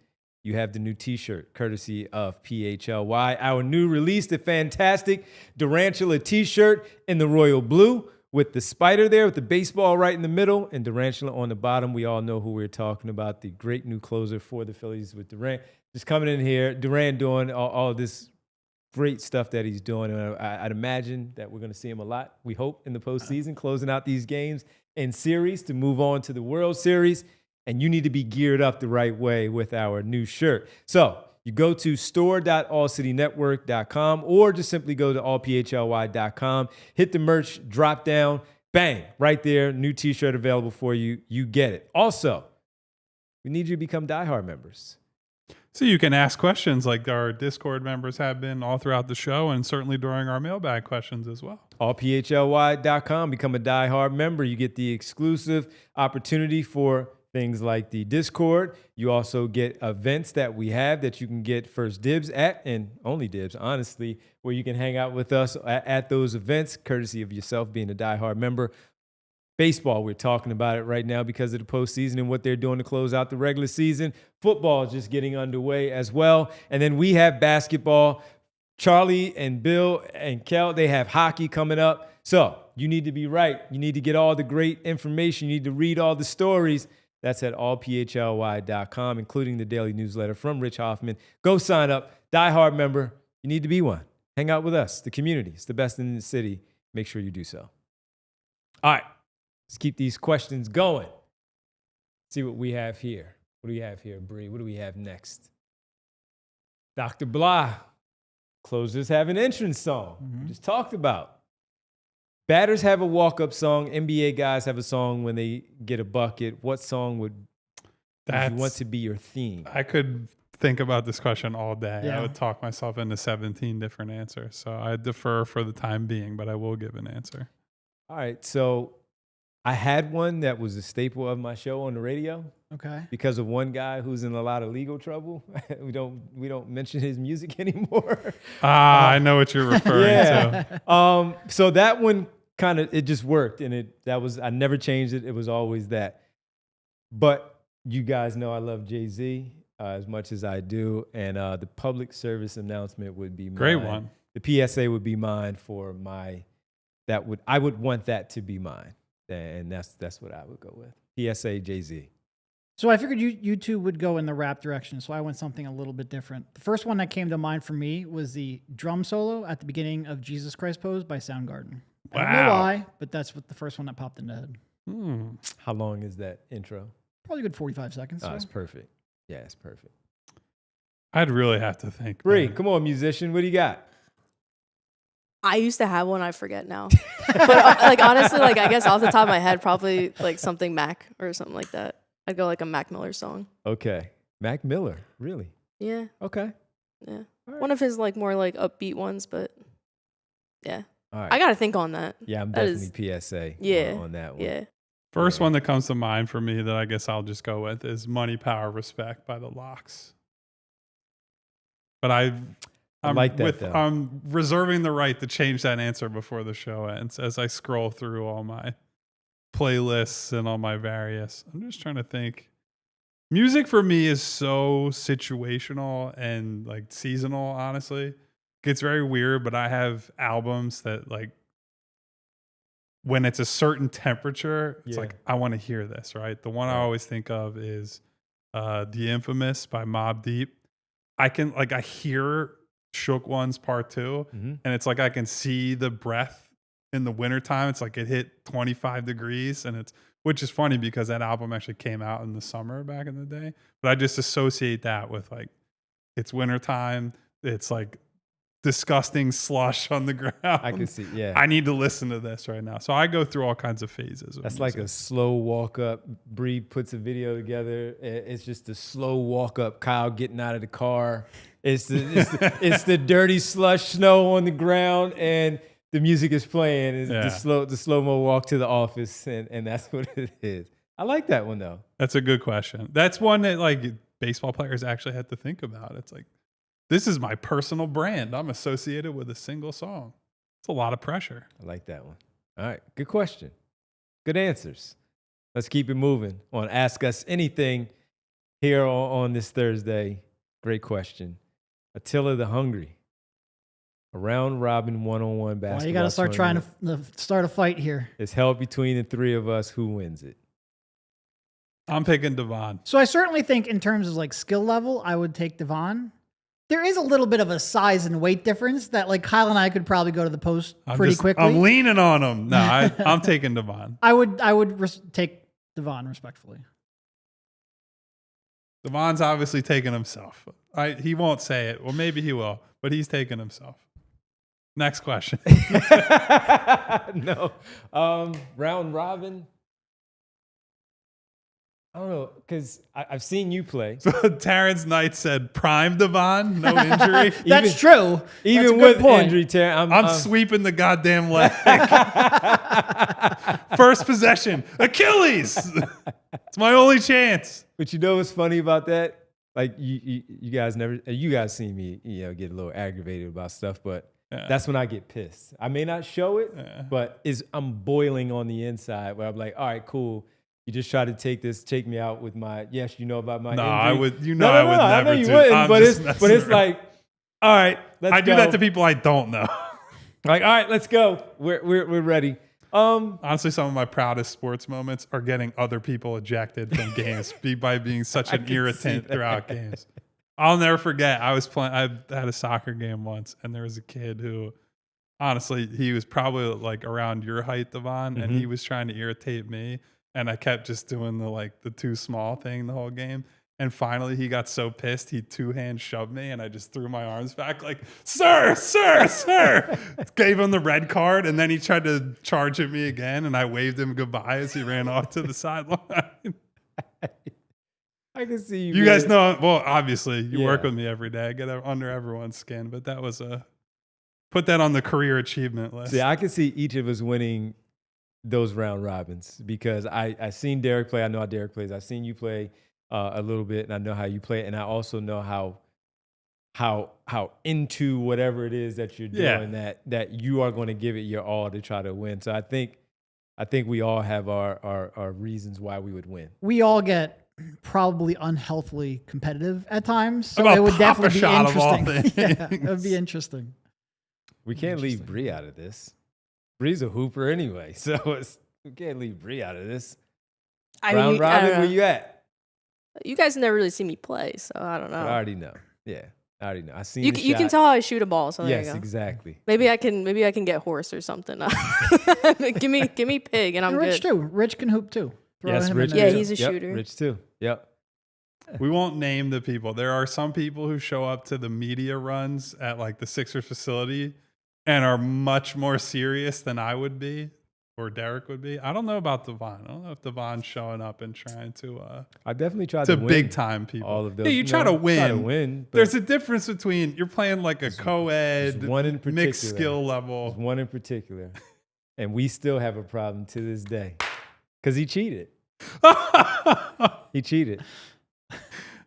you have the new T-shirt, courtesy of PHLY. Our new release, the fantastic Durantula T-shirt in the royal blue with the spider there, with the baseball right in the middle, and Durantula on the bottom. We all know who we're talking about, the great new closer for the Phillies with Durant. Just coming in here, Durant doing all of this great stuff that he's doing. And I'd imagine that we're going to see him a lot, we hope, in the postseason, closing out these games and series to move on to the World Series. And you need to be geared up the right way with our new shirt. So you go to store.allcitynetwork.com or just simply go to allphly.com, hit the merch, drop down, bang, right there, new T-shirt available for you. You get it. Also, we need you to become diehard members. So you can ask questions like our Discord members have been all throughout the show and certainly during our mailbag questions as well. Allphly.com, become a diehard member. You get the exclusive opportunity for things like the Discord. You also get events that we have that you can get first dibs at, and only dibs, honestly, where you can hang out with us at those events, courtesy of yourself being a diehard member. Baseball, we're talking about it right now because of the postseason and what they're doing to close out the regular season. Football is just getting underway as well. And then we have basketball. Charlie and Bill and Kel, they have hockey coming up. So you need to be right. You need to get all the great information. You need to read all the stories. That's at allphly.com, including the daily newsletter from Rich Hoffman. Go sign up. Diehard member. You need to be one. Hang out with us, the community. It's the best in the city. Make sure you do so. All right. Let's keep these questions going. See what we have here. What do we have here, Bree? What do we have next? Dr. Blah. Closers have an entrance song. We just talked about. Batters have a walk-up song. NBA guys have a song when they get a bucket. What song would you want to be your theme? I could think about this question all day. Yeah. I would talk myself into 17 different answers. So I defer for the time being, but I will give an answer. All right, so I had one that was a staple of my show on the radio. Okay. Because of one guy who's in a lot of legal trouble. we don't mention his music anymore. I know what you're referring to. So that one kind of, it just worked, and I never changed it. It was always that. But you guys know I love Jay-Z as much as I do, and the public service announcement would be mine. Great one. The PSA would be mine for I would want that to be mine, and that's what I would go with. PSA Jay-Z. So I figured you two would go in the rap direction, so I went something a little bit different. The first one that came to mind for me was the drum solo at the beginning of Jesus Christ Pose by Soundgarden. I don't know why, but that's what the first one that popped in the head. How long is that intro? Probably a good 45 seconds. Oh, it's perfect. Yeah, it's perfect. I'd really have to think. Bree, come on, musician. What do you got? I used to have one. I forget now. But like honestly, like I guess off the top of my head, probably like something Mac or something like that. I'd go like a Mac Miller song. Okay. Mac Miller, really? Yeah. Okay. Yeah. Right. One of his like more like upbeat ones, but yeah. All right. I got to think on that. Yeah, I'm That definitely PSA Yeah. on that one. Yeah. First Yeah. one that comes to mind for me that I guess I'll just go with is Money, Power, Respect by the Locks. But I'm like that, though. I'm reserving the right to change that answer before the show ends as I scroll through all my playlists and all my various. I'm just trying to think. Music for me is so situational and like seasonal, honestly. It gets very weird, but I have albums that like when it's a certain temperature, it's like I want to hear this, right? The one I always think of is The Infamous by Mobb Deep. I hear Shook Ones Part 2, and it's like I can see the breath in the wintertime. It's like it hit 25 degrees, and which is funny because that album actually came out in the summer back in the day. But I just associate that with like it's wintertime. It's like disgusting slush on the ground. I can see, yeah. I need to listen to this right now. So I go through all kinds of phases. That's like a slow walk up. Bree puts a video together. It's just a slow walk up. Kyle getting out of the car. It's the dirty slush snow on the ground, and the music is playing. It's the slow mo walk to the office, and that's what it is. I like that one though. That's a good question. That's one that like baseball players actually had to think about. It's like, this is my personal brand. I'm associated with a single song. It's a lot of pressure. I like that one. All right. Good question. Good answers. Let's keep it moving on Ask Us Anything here on this Thursday. Great question. Attila the Hungry. A round robin one-on-one basketball. Well, you got to start trying to start a fight here. It's held between the three of us. Who wins it? I'm picking Devon. So I certainly think in terms of like skill level, I would take Devon. There is a little bit of a size and weight difference that like Kyle and I could probably go to the post pretty quickly. I'm leaning on him. No, I'm taking Devon. I would take Devon respectfully. Devon's obviously taking himself. He won't say it. Well, maybe he will, but he's taking himself. Next question. No. Round robin. I don't know, because I've seen you play. So Terrence Knight said prime Devon, no injury. That's true. Even That's with point. injury, Terrence, I'm sweeping the goddamn leg. First possession, Achilles. It's my only chance. But you know what's funny about that? Like you guys seen me, get a little aggravated about stuff, but that's when I get pissed. I may not show it, but I'm boiling on the inside where I'm like, all right, cool. You just try to take me out with my, yes, you know about my injury. I would, I would never I know you do. wouldn't, but it's like, all right, let's go. I do that to people I don't know. Like, all right, let's go. We're ready. Honestly, some of my proudest sports moments are getting other people ejected from games by being such an irritant throughout games. I'll never forget. I had a soccer game once, and there was a kid who, honestly, he was probably like around your height, Devon, and he was trying to irritate me. And I kept just doing the too small thing the whole game. And finally, he got so pissed, he two-hand shoved me, and I just threw my arms back like, sir. Gave him the red card, and then he tried to charge at me again, and I waved him goodbye as he ran off to the sideline. I can see you. You guys know, well, obviously, you work with me every day. I get under everyone's skin, but that was put that on the career achievement list. See, I can see each of us winning those round robins because I seen Derek play. I know how Derek plays. I've seen you play a little bit, and I know how you play, and I also know how into whatever it is that you're doing that you are going to give it your all to try to win. So I think we all have our reasons why we would win. We all get probably unhealthily competitive at times, so About it would definitely be interesting. Yeah, it would be interesting. We can't leave Bree out of this. Bree's a hooper anyway, so we can't leave Bree out of this. Round robin, where you at? You guys never really see me play, so I don't know. But I already know. Yeah, I already know. I seen you the can shot. tell how I shoot a ball. So there you Yes, go. exactly. Maybe I can get horse or something. give me pig, and I'm Rich good. too. Rich can hoop too. Yes, Rich. Yeah, too. he's a Yep, shooter. Rich too. Yep. We won't name the people. There are some people who show up to the media runs at like the Sixers facility and are much more serious than I would be. or Derek would be. I don't know about Devon. I don't know if Devon's showing up and trying to I definitely tried to win big time people. all of those. Yeah, you try to win. But There's a difference between you're playing like a co-ed one in mixed particular. skill level. There's one in particular, and we still have a problem to this day because he cheated. He cheated.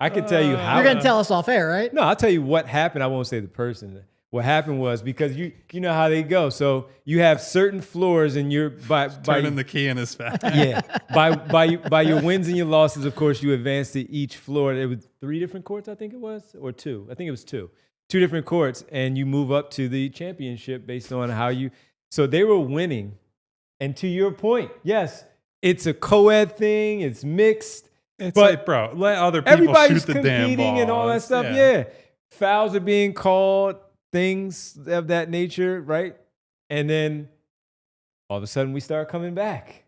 I can tell you how. You're gonna tell us off air, right? No, I'll tell you what happened. I won't say the person. What happened was because you know how they go. So you have certain floors and you're by Turning the key in his fat. yeah by your wins and your losses. Of course, you advance to each floor. It was 3 different courts, I think it was, or 2. I think it was 2 different courts, and you move up to the championship based on how you. So they were winning, and to your point, yes, it's a co-ed thing. It's mixed. It's but like, bro, let other people everybody's shoot the damn competing ball and all that stuff. Yeah. Fouls are being called, things of that nature, right? And then all of a sudden we start coming back.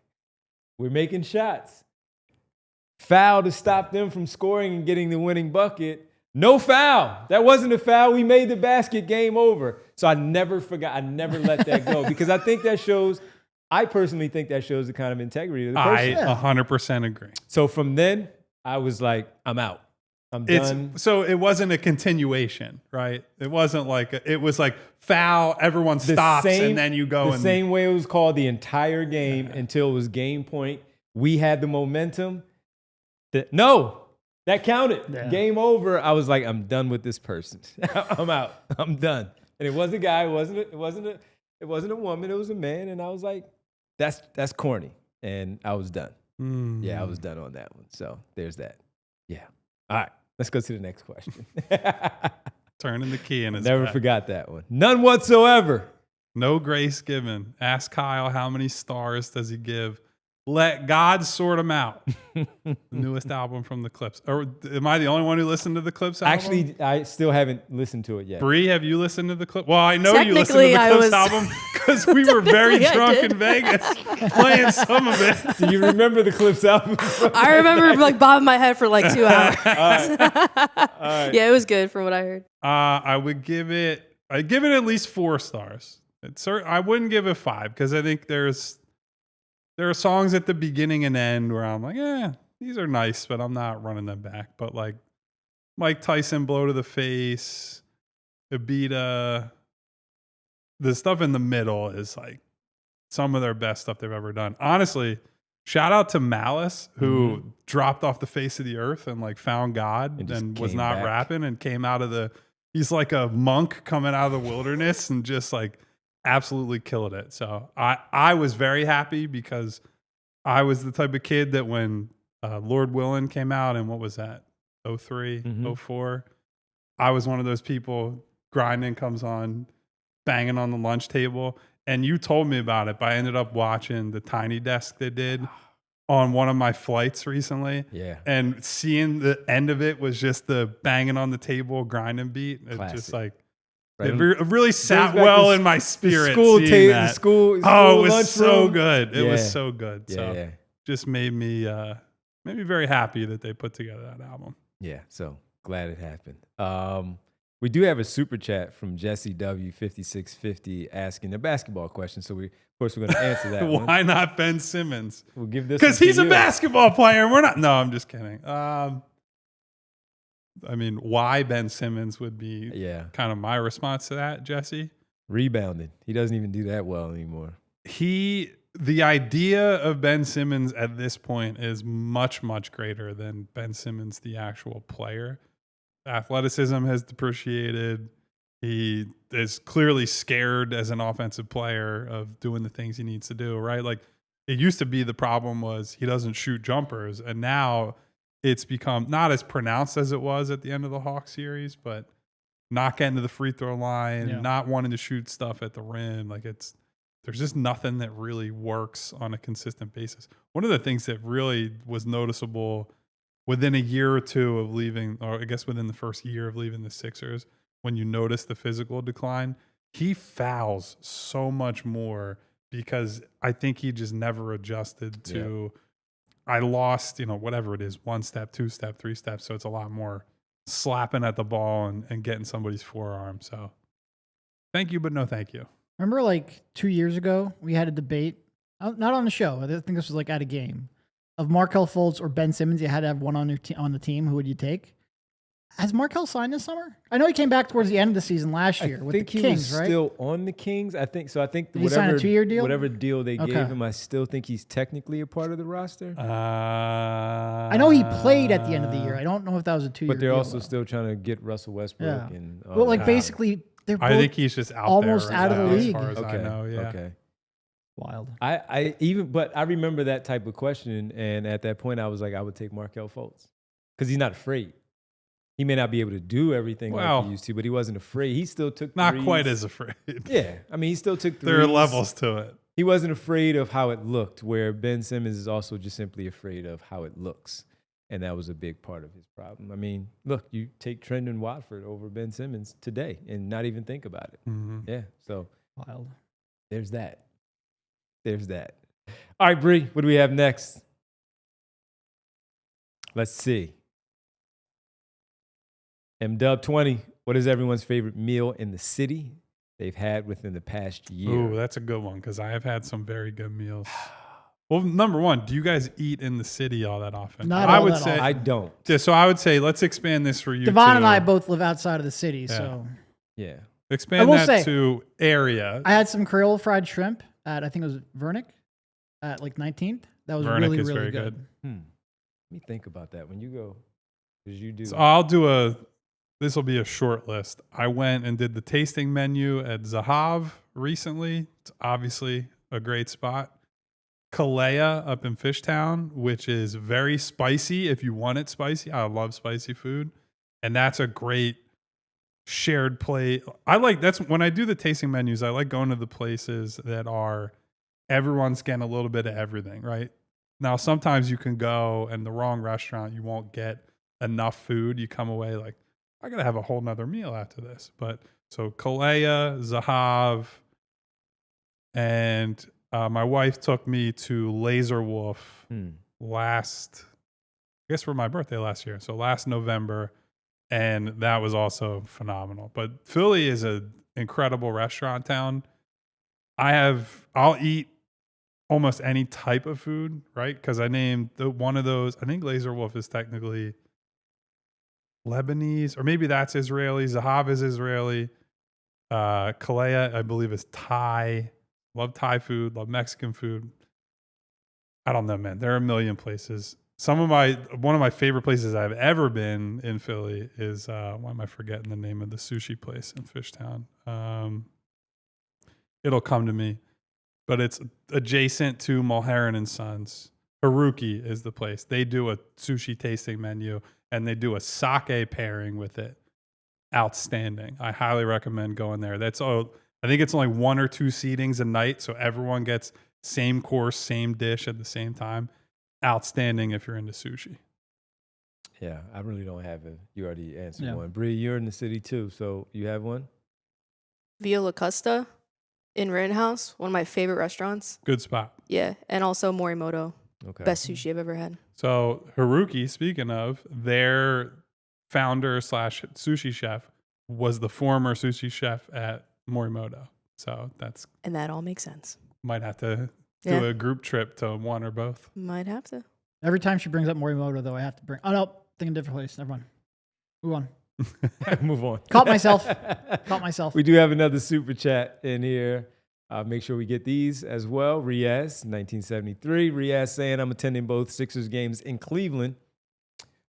We're making shots. Foul to stop them from scoring and getting the winning bucket. No foul. That wasn't a foul. We made the basket, game over. So I never forgot. I never let that go because I think that shows. I personally think that shows the kind of integrity of the person. I 100% agree. So from then, I was like, I'm out. I'm done. So it wasn't a continuation, right? It wasn't like, it was like foul, everyone stops, and then you go. The same way it was called the entire game until it was game point. We had the momentum. That counted. Yeah. Game over. I was like, I'm done with this person. I'm out. I'm done. And it wasn't a guy. It wasn't a woman. It was a man. And I was like, that's corny. And I was done. Yeah, I was done on that one. So there's that. Yeah. All right. Let's go to the next question. Turning the key in his Never fat. forgot that one. None whatsoever. No grace given. Ask Kyle how many stars does he give. Let God sort him out. The newest album from the Clips. Or am I the only one who listened to the Clips album? Actually, I still haven't listened to it yet. Bree, have you listened to the Clips? Well, I know you listened to the Technically, I Clips was- album because we were very Technically, I drunk did. in Vegas playing some of it. Do you remember the Clips album? I remember like bobbing my head for like 2 hours. right. Yeah, it was good from what I heard. I'd give it at least 4 stars. I wouldn't give it 5 because I think there are songs at the beginning and end where I'm like, these are nice, but I'm not running them back. But like Mike Tyson, Blow to the Face, Ibiza, the stuff in the middle is like some of their best stuff they've ever done. Honestly, shout out to Malice, who dropped off the face of the earth and like found God And just and was came not back. rapping and came out of he's like a monk coming out of the wilderness and just like absolutely killed it. So I was very happy because I was the type of kid that when Lord Willin came out and what was that, 03, 04, I was one of those people, Grinding comes on, banging on the lunch table. And you told me about it, but I ended up watching the Tiny Desk they did on one of my flights recently. Yeah. And seeing the end of it was just the banging on the table, grinding beat. It Classic. just like, Right. it really sat back well the- in my The spirit. school seeing tape, that. the school. Oh, it was lunchroom. so good. It was Yeah. so good. Yeah, So yeah. just made me very happy that they put together that album. Yeah, so glad it happened. We do have a super chat from Jesse W5650 asking a basketball question. So of course we're going to answer that one. Why not Ben Simmons? We'll give this Because one to he's a you. basketball player. We're not. No, I'm just kidding. I mean, why Ben Simmons would be Yeah, kind of my response to that, Jesse. rebounded. He doesn't even do that well anymore. The idea of Ben Simmons at this point is much, much greater than Ben Simmons, the actual player. Athleticism has depreciated. He is clearly scared as an offensive player of doing the things he needs to do, right? Like it used to be the problem was he doesn't shoot jumpers, and now it's become not as pronounced as it was at the end of the Hawks series, but not getting to the free throw line, not wanting to shoot stuff at the rim. Like there's just nothing that really works on a consistent basis. One of the things that really was noticeable within a year or two of leaving, or I guess within the first year of leaving the Sixers, when you notice the physical decline, he fouls so much more because I think he just never adjusted to, I lost, whatever it is, 1 step, 2 step, 3 steps. So it's a lot more slapping at the ball and getting somebody's forearm. So thank you, but no thank you. Remember like 2 years ago, we had a debate not on the show. I think this was like at a game of Markelle Fultz or Ben Simmons. You had to have one on on the team. Who would you take? Has Markelle signed this summer? I know he came back towards the end of the season last year with the Kings, he was right? still on the Kings. I think so. I think Did he sign a 2-year deal? Whatever deal they gave him, I still think he's technically a part of the roster. I know he played at the end of the year. I don't know if that was a 2-year deal. But they're also still trying to get Russell Westbrook. Yeah. And well, like basically, they're both I think he's just out almost there out of the now, league. as far as I know. Yeah. Okay. Wild. But I remember that type of question, and at that point, I was like, I would take Markelle Fultz because he's not afraid. He may not be able to do everything like he used to, but he wasn't afraid. He still took Not threes. quite as afraid. Yeah, I mean, he still took threes. There are levels to it. He wasn't afraid of how it looked, where Ben Simmons is also just simply afraid of how it looks. And that was a big part of his problem. I mean, look, you take Trendon Watford over Ben Simmons today and not even think about it. Mm-hmm. Yeah, so Wild. there's that. There's that. All right, Bree, what do we have next? Let's see. MW20, what is everyone's favorite meal in the city they've had within the past year? Ooh, that's a good one because I have had some very good meals. Well, number one, do you guys eat in the city all that often? Not I all would that say often. I don't. Yeah, so I would say let's expand this for you. Devon too. and I both live outside of the city, Yeah. so Yeah. Expand will that say, to area. I had some Creole fried shrimp at I think it was Vernick at like 19th. That was Vernick really is really very good. good. Let me think about that when you go, because you do. So I'll do this will be a short list. I went and did the tasting menu at Zahav recently. It's obviously a great spot. Kalea up in Fishtown, which is very spicy if you want it spicy. I love spicy food. And that's a great shared plate. That's when I do the tasting menus, I like going to the places that are everyone's getting a little bit of everything, right? Now, sometimes you can go and the wrong restaurant, you won't get enough food. You come away like, I got to have a whole nother meal after this. But so Kalea, Zahav, and my wife took me to Laser Wolf I guess for my birthday last year. So last November. And that was also phenomenal. But Philly is an incredible restaurant town. I'll eat almost any type of food, right? Because I named one of those. I think Laser Wolf is technically Lebanese, or maybe that's Israeli. Zahav is Israeli. Kalea, I believe, is Thai. Love Thai food, love Mexican food. I don't know, man. There are a million places. One of my favorite places I've ever been in Philly is why am I forgetting the name of the sushi place in Fishtown? It'll come to me, but it's adjacent to Mulherron and Sons. Haruki is the place. They do a sushi tasting menu and they do a sake pairing with it. Outstanding. I highly recommend going there. I think it's only 1 or 2 seatings a night, so everyone gets same course, same dish at the same time. Outstanding if you're into sushi. Yeah, I really don't have it. You already answered Yeah. one. Bree, you're in the city too, so you have one? Via La Costa in Rittenhouse, one of my favorite restaurants. Good spot. Yeah, and also Morimoto, Okay. best sushi I've ever had. So Haruki, speaking of, their founder / sushi chef was the former sushi chef at Morimoto. So And that all makes sense. might have to do Yeah. a group trip to one or both. Might have to. Every time she brings up Morimoto, though, I have to bring. Oh no, thinking different place. Never mind. Move on. Move on. Caught myself. We do have another super chat in here. Make sure we get these as well. Riaz, 1973. Riaz saying, I'm attending both Sixers games in Cleveland.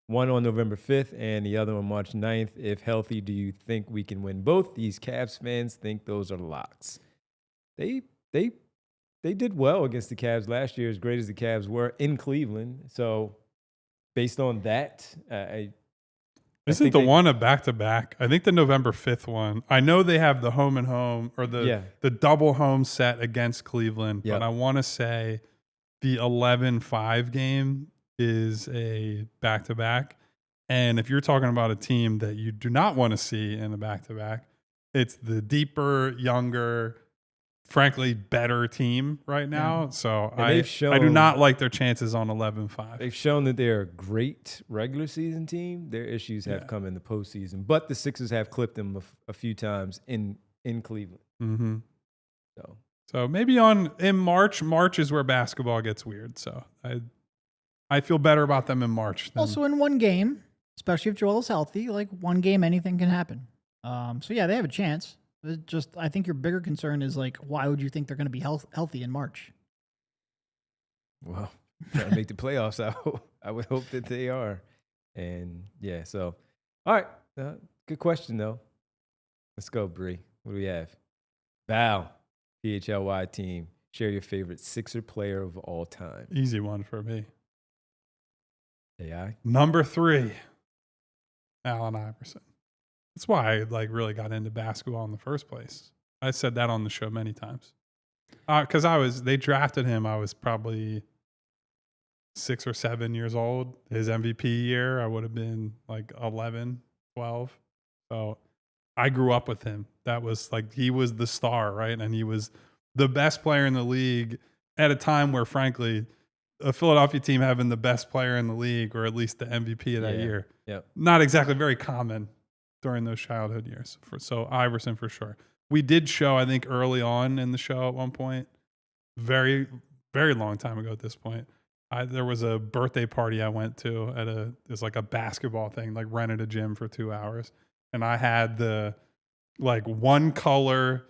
One on November 5th and the other on March 9th. If healthy, do you think we can win both? These Cavs fans think those are locks. They did well against the Cavs last year, as great as the Cavs were in Cleveland. So based on that, Isn't the one a back-to-back? I think the November 5th one. I know they have the home and home or the double home set against Cleveland, but I want to say the 11-5 game is a back-to-back. And if you're talking about a team that you do not want to see in a back-to-back, it's the deeper, younger, frankly, better team right now. So I do not like their chances on 11-5. They've shown that they're a great regular season team. Their issues have come in the postseason, but the Sixers have clipped them a few times in Cleveland. Mm-hmm. So maybe in March. March is where basketball gets weird. So I feel better about them in March. Also in one game, especially if Joel is healthy, like one game, anything can happen. So yeah, they have a chance. I think your bigger concern is like, why would you think they're going to be healthy in March? Well, trying to make the playoffs, I would hope that they are. And yeah, so all right, good question though. Let's go, Bree. What do we have? Val, PHLY team. Share your favorite Sixer player of all time. Easy one for me. AI. Number 3, Allen Iverson. That's why I really got into basketball in the first place. I said that on the show many times. Because they drafted him. I was probably 6 or 7 years old. His MVP year, I would have been like 11, 12. So I grew up with him. That was he was the star, right? And he was the best player in the league at a time where, frankly, a Philadelphia team having the best player in the league, or at least the MVP of that year, not exactly very common during those childhood years. So Iverson for sure. We did show, I think, early on in the show at one point, very, very long time ago at this point. There was a birthday party I went to at it's like a basketball thing, rented a gym for 2 hours. And I had the one color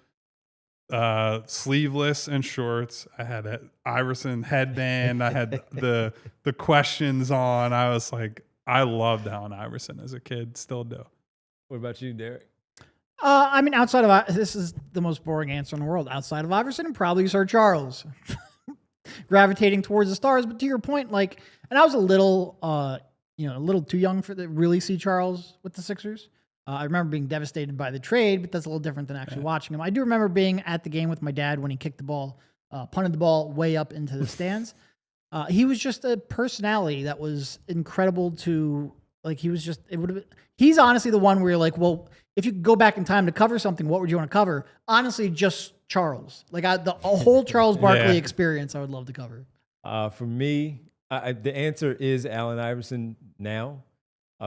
sleeveless and shorts. I had an Iverson headband. I had the questions on. I was I loved Allen Iverson as a kid, still do. What about you, Derek? I mean, outside of this is the most boring answer in the world. Outside of Iverson, probably Sir Charles, gravitating towards the stars. But to your point, and I was a little too young to really see Charles with the Sixers. I remember being devastated by the trade, but that's a little different than actually watching him. I do remember being at the game with my dad when he kicked the ball, punted the ball way up into the stands. He was just a personality that was incredible to. He's honestly the one where you're like, well, if you could go back in time to cover something, what would you want to cover? Honestly, just Charles. The whole Charles Barkley experience I would love to cover. For me, the answer is Allen Iverson now.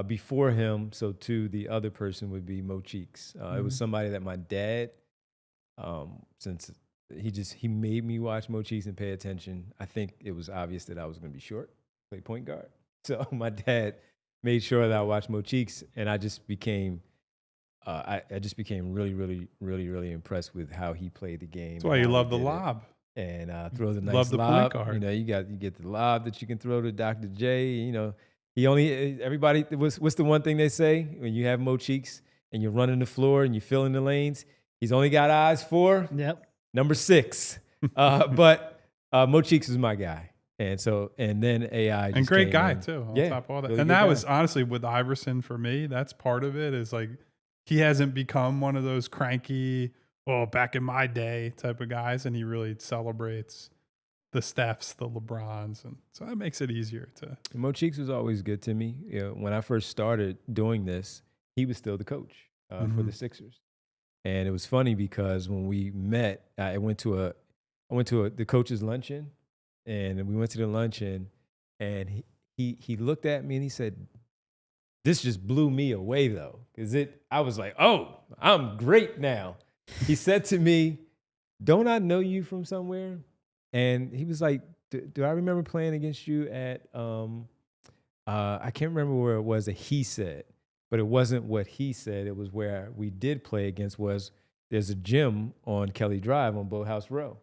Before him, so too, the other person would be Mo Cheeks. It was somebody that my dad, since he made me watch Mo Cheeks and pay attention. I think it was obvious that I was going to be short, play point guard. So my dad made sure that I watched Mo Cheeks, and I just became really, really, really, really impressed with how he played the game. That's why you love the lob. And throw the nice love the lob. point guard. You get the lob that you can throw to Dr. J. Everybody, what's the one thing they say when you have Mo Cheeks and you're running the floor and you're filling the lanes? He's only got eyes for number 6. But Mo Cheeks is my guy. And then AI just and great guy in. too. On top of all that. Really and that guy. was honestly with Iverson for me, that's part of it is he hasn't become one of those cranky, back in my day type of guys. And he really celebrates the Stephs, the LeBrons. And so that makes it easier to. Mo Cheeks was always good to me. When I first started doing this, he was still the coach for the Sixers. And it was funny because when we met, I went to the coach's luncheon, and we went to the luncheon, and he looked at me and he said, "This just blew me away though, because I was like, oh, I'm great now." He said to me, "Don't I know you from somewhere?" And he was like, do I remember playing against you at, I can't remember where it was that he said, but it wasn't what he said. It was where we did play against there's a gym on Kelly Drive on Boathouse Row.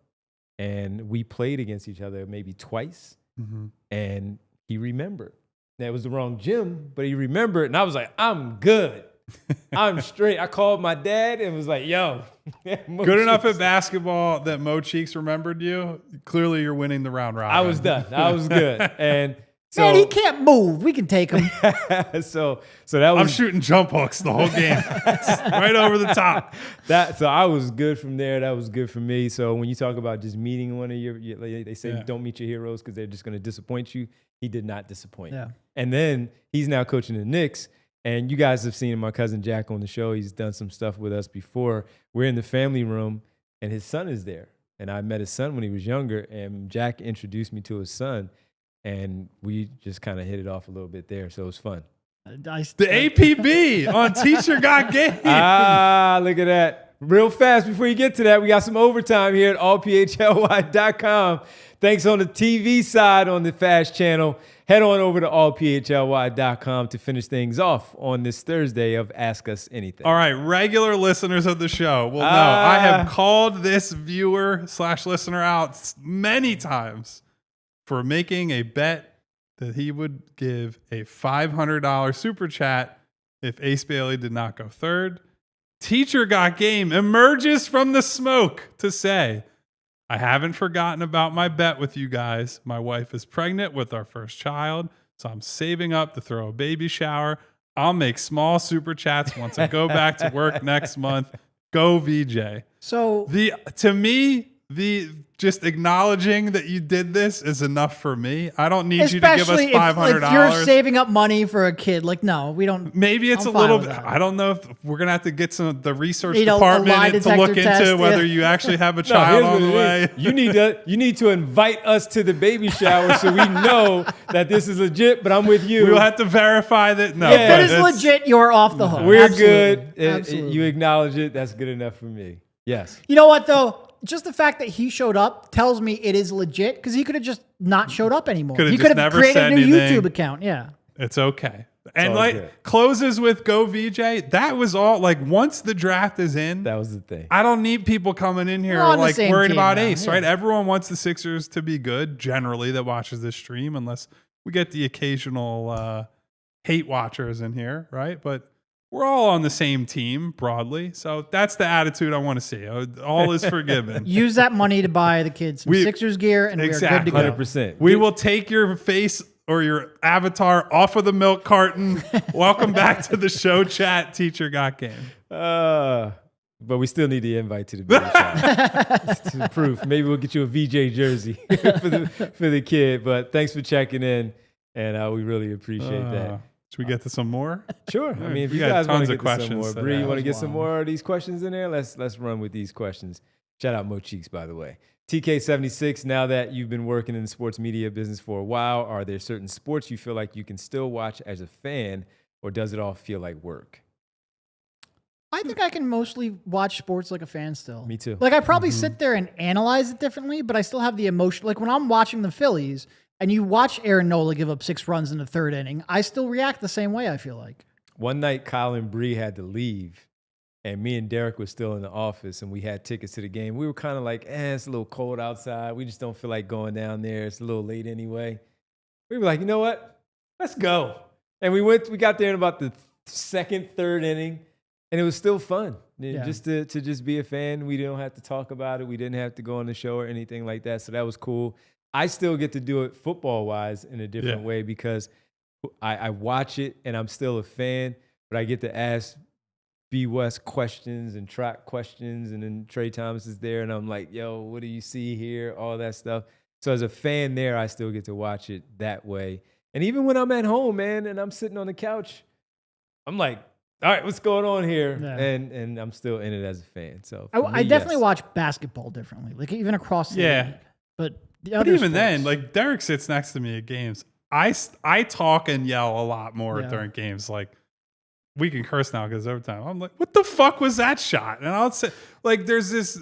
And we played against each other maybe twice. And he remembered. That was the wrong gym, but he remembered. And I was like, I'm good. I'm straight. I called my dad and was like, yo. Good enough at basketball that Mo Cheeks remembered you. Clearly you're winning the round robin. I was done. I was good. And so, man, he can't move. We can take him. so that was. I'm shooting jump hooks the whole game. Right over the top. So I was good from there. That was good for me. So when you talk about just meeting one of they say don't meet your heroes because they're just going to disappoint you. He did not disappoint. Yeah. And then he's now coaching the Knicks. And you guys have seen my cousin Jack on the show. He's done some stuff with us before. We're in the family room, and his son is there. And I met his son when he was younger, and Jack introduced me to his son, and we just kind of hit it off a little bit there. So it was fun. The APB on Teacher Got Game. Look at that. Real fast before you get to that, we got some overtime here at allphly.com. Thanks on the TV side on the Fast channel. Head on over to allphly.com to finish things off on this Thursday of Ask Us Anything. All right, regular listeners of the show will know I have called this viewer/listener out many times for making a bet that he would give a $500 super chat if Ace Bailey did not go third. Teacher Got Game emerges from the smoke to say, I haven't forgotten about my bet with you guys. My wife is pregnant with our first child, so I'm saving up to throw a baby shower. I'll make small super chats once I go back to work next month. Go VJ. So To me, just acknowledging that you did this is enough for me. I don't need you to give us $500. If you're saving up money for a kid, like, no, we don't. Maybe it's I'm a little fine bit. with that. I don't know if we're going to have to get the research Need a department lie to detector look test, into whether yeah. you actually have a No, child here's on the what way. it is. You need to invite us to the baby shower so we know that this is legit, but I'm with you. We'll have to verify that. No, Yeah. but If it is it's- legit, you're off the hook. We're Absolutely. good. Absolutely. You acknowledge it. That's good enough for me. Yes. You know what, though? Just the fact that he showed up tells me it is legit, because he could have just not showed up anymore. Could have He just could have never created said a new anything. YouTube account. Yeah. It's okay. And all like good. closes with Go VJ. That was all. Like once the draft is in, That was the thing. I don't need people coming in here We're on the like same worried team about now, Ace, yeah. right? Everyone wants the Sixers to be good, generally, that watches this stream, unless we get the occasional hate watchers in here, right? But we're all on the same team broadly. So that's the attitude I want to see. All is forgiven. Use that money to buy the kids some Sixers gear, and Exactly. we're good to go. 100%. We will take your face or your avatar off of the milk carton. Welcome back to the show chat. Teacher Got Game. But we still need the invite to the baby shower. To proof. Maybe we'll get you a VJ jersey for the kid. But thanks for checking in, and we really appreciate that. Should we get to some more? Sure. I mean, if we you got guys want tons to of get to some questions more, today. Bree, you want to That get was some wild. more of these questions in there? Let's run with these questions. Shout out Mo Cheeks, by the way. TK76, now that you've been working in the sports media business for a while, are there certain sports you feel like you can still watch as a fan, or does it all feel like work? I think I can mostly watch sports like a fan still. Me too. Like, I probably sit there and analyze it differently, but I still have the emotion. Like, when I'm watching the Phillies and you watch Aaron Nola give up 6 runs in the 3rd inning, I still react the same way, I feel like. One night, Kyle and Bree had to leave, and me and Derek were still in the office, and we had tickets to the game. We were kind of like, it's a little cold outside. We just don't feel like going down there. It's a little late anyway. We were like, you know what? Let's go. And we got there in about the 2nd, 3rd inning, and it was still fun. Yeah. Just to just be a fan. We didn't have to talk about it. We didn't have to go on the show or anything like that. So that was cool. I still get to do it football-wise in a different way because I watch it and I'm still a fan, but I get to ask B. West questions and track questions, and then Trey Thomas is there, and I'm like, yo, what do you see here? All that stuff. So as a fan there, I still get to watch it that way. And even when I'm at home, man, and I'm sitting on the couch, I'm like, all right, what's going on here? Yeah. And I'm still in it as a fan. So I definitely watch basketball differently, like even across the league. But the But other even then, sports- like Derek sits next to me at games. I talk and yell a lot more Yeah. during games. Like we can curse now because every time I'm like, what the fuck was that shot? And I'll say, like, there's this.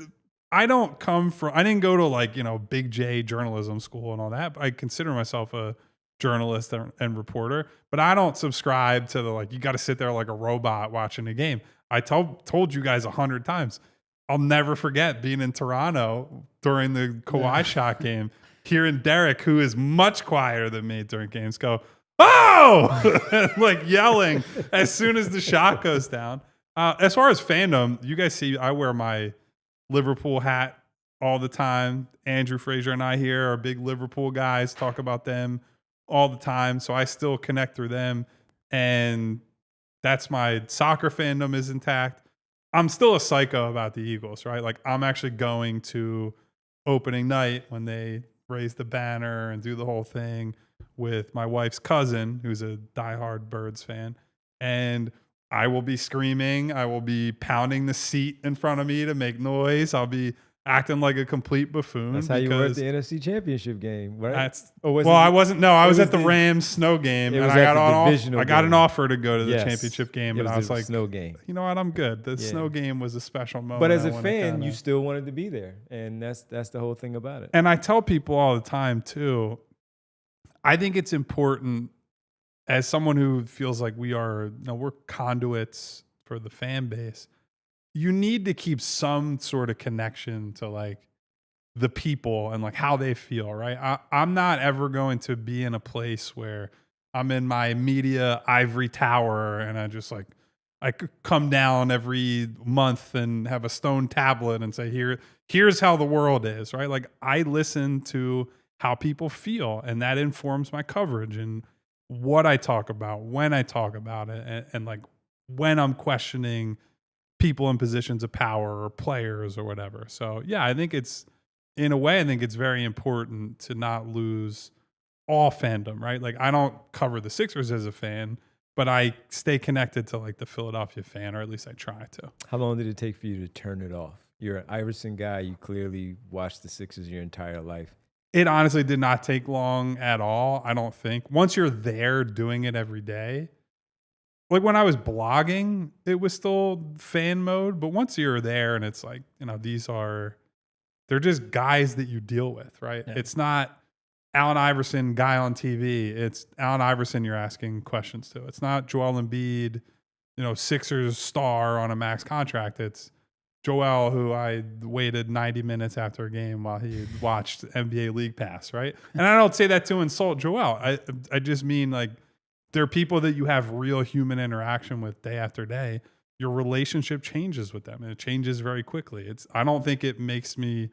I didn't go to like, Big J journalism school and all that, but I consider myself a journalist and reporter, but I don't subscribe to the, like, you got to sit there like a robot watching a game. I told you guys 100 times. I'll never forget being in Toronto during the Kawhi shot game, hearing Derek, who is much quieter than me during games, go, oh, like yelling as soon as the shot goes down. As far as fandom, you guys see, I wear my Liverpool hat all the time. Andrew Fraser and I here are big Liverpool guys, talk about them all the time. So I still connect through them. And that's my soccer fandom is intact. I'm still a psycho about the Eagles, right? Like I'm actually going to opening night when they raise the banner and do the whole thing with my wife's cousin, who's a diehard Birds fan. And I will be screaming. I will be pounding the seat in front of me to make noise. I'll be acting like a complete buffoon. That's how you were at the NFC Championship game, right? That's Or was well, it- I wasn't. No, I was was at the the- Rams snow game, It and was I at got the on. divisional I got an game. offer to go to the Yes. championship game, It and I was the like, snow game. you know what? I'm good. The Yeah. snow game was a special moment. But as I a wanna fan, kinda- you still wanted to be there, and that's the whole thing about it. And I tell people all the time too, I think it's important as someone who feels like we're conduits for the fan base. You need to keep some sort of connection to like the people and like how they feel, right? I'm not ever going to be in a place where I'm in my media ivory tower and I could come down every month and have a stone tablet and say, here's how the world is, right? Like I listen to how people feel, and that informs my coverage and what I talk about, when I talk about it, and like when I'm questioning people in positions of power or players or whatever. So yeah, I think it's very important to not lose all fandom, right? Like I don't cover the Sixers as a fan, but I stay connected to like the Philadelphia fan, or at least I try to. How long did it take for you to turn it off? You're an Iverson guy. You clearly watched the Sixers your entire life. It honestly did not take long at all, I don't think. Once you're there doing it every day, like when I was blogging, it was still fan mode. But once you're there and it's like, they're just guys that you deal with, right? Yeah. It's not Allen Iverson, guy on TV. It's Allen Iverson you're asking questions to. It's not Joel Embiid, Sixers star on a max contract. It's Joel, who I waited 90 minutes after a game while he watched NBA League Pass, right? And I don't say that to insult Joel. I just mean like there are people that you have real human interaction with day after day. Your relationship changes with them, and it changes very quickly. I don't think it makes me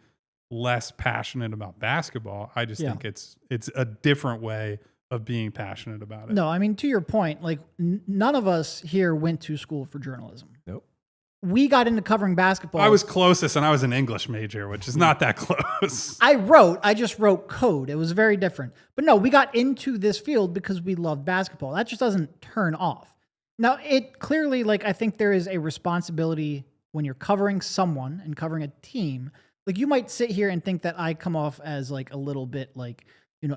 less passionate about basketball. I just think it's a different way of being passionate about it. No, I mean, to your point, like none of us here went to school for journalism. Nope. We got into covering basketball. I was closest, and I was an English major, which is not that close. I just wrote code. It was very different. But no, we got into this field because we loved basketball. That just doesn't turn off. Now, it clearly, like, I think there is a responsibility when you're covering someone and covering a team. Like, you might sit here and think that I come off as, like, a little bit, like,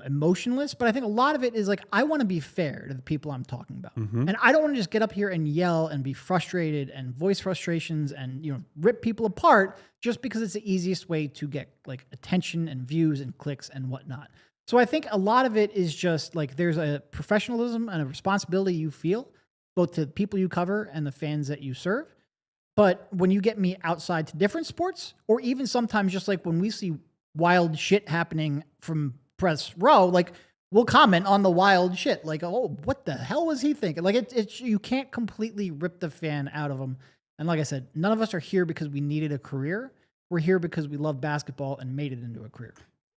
emotionless, but I think a lot of it is like, I want to be fair to the people I'm talking about. Mm-hmm. And I don't want to just get up here and yell and be frustrated and voice frustrations and, rip people apart just because it's the easiest way to get like attention and views and clicks and whatnot. So I think a lot of it is just like, there's a professionalism and a responsibility you feel both to the people you cover and the fans that you serve. But when you get me outside to different sports, or even sometimes just like when we see wild shit happening from press row, like we'll comment on the wild shit, like, oh, what the hell was he thinking? Like it's you can't completely rip the fan out of them. And like I said, none of us are here because we needed a career. We're here because we love basketball and made it into a career.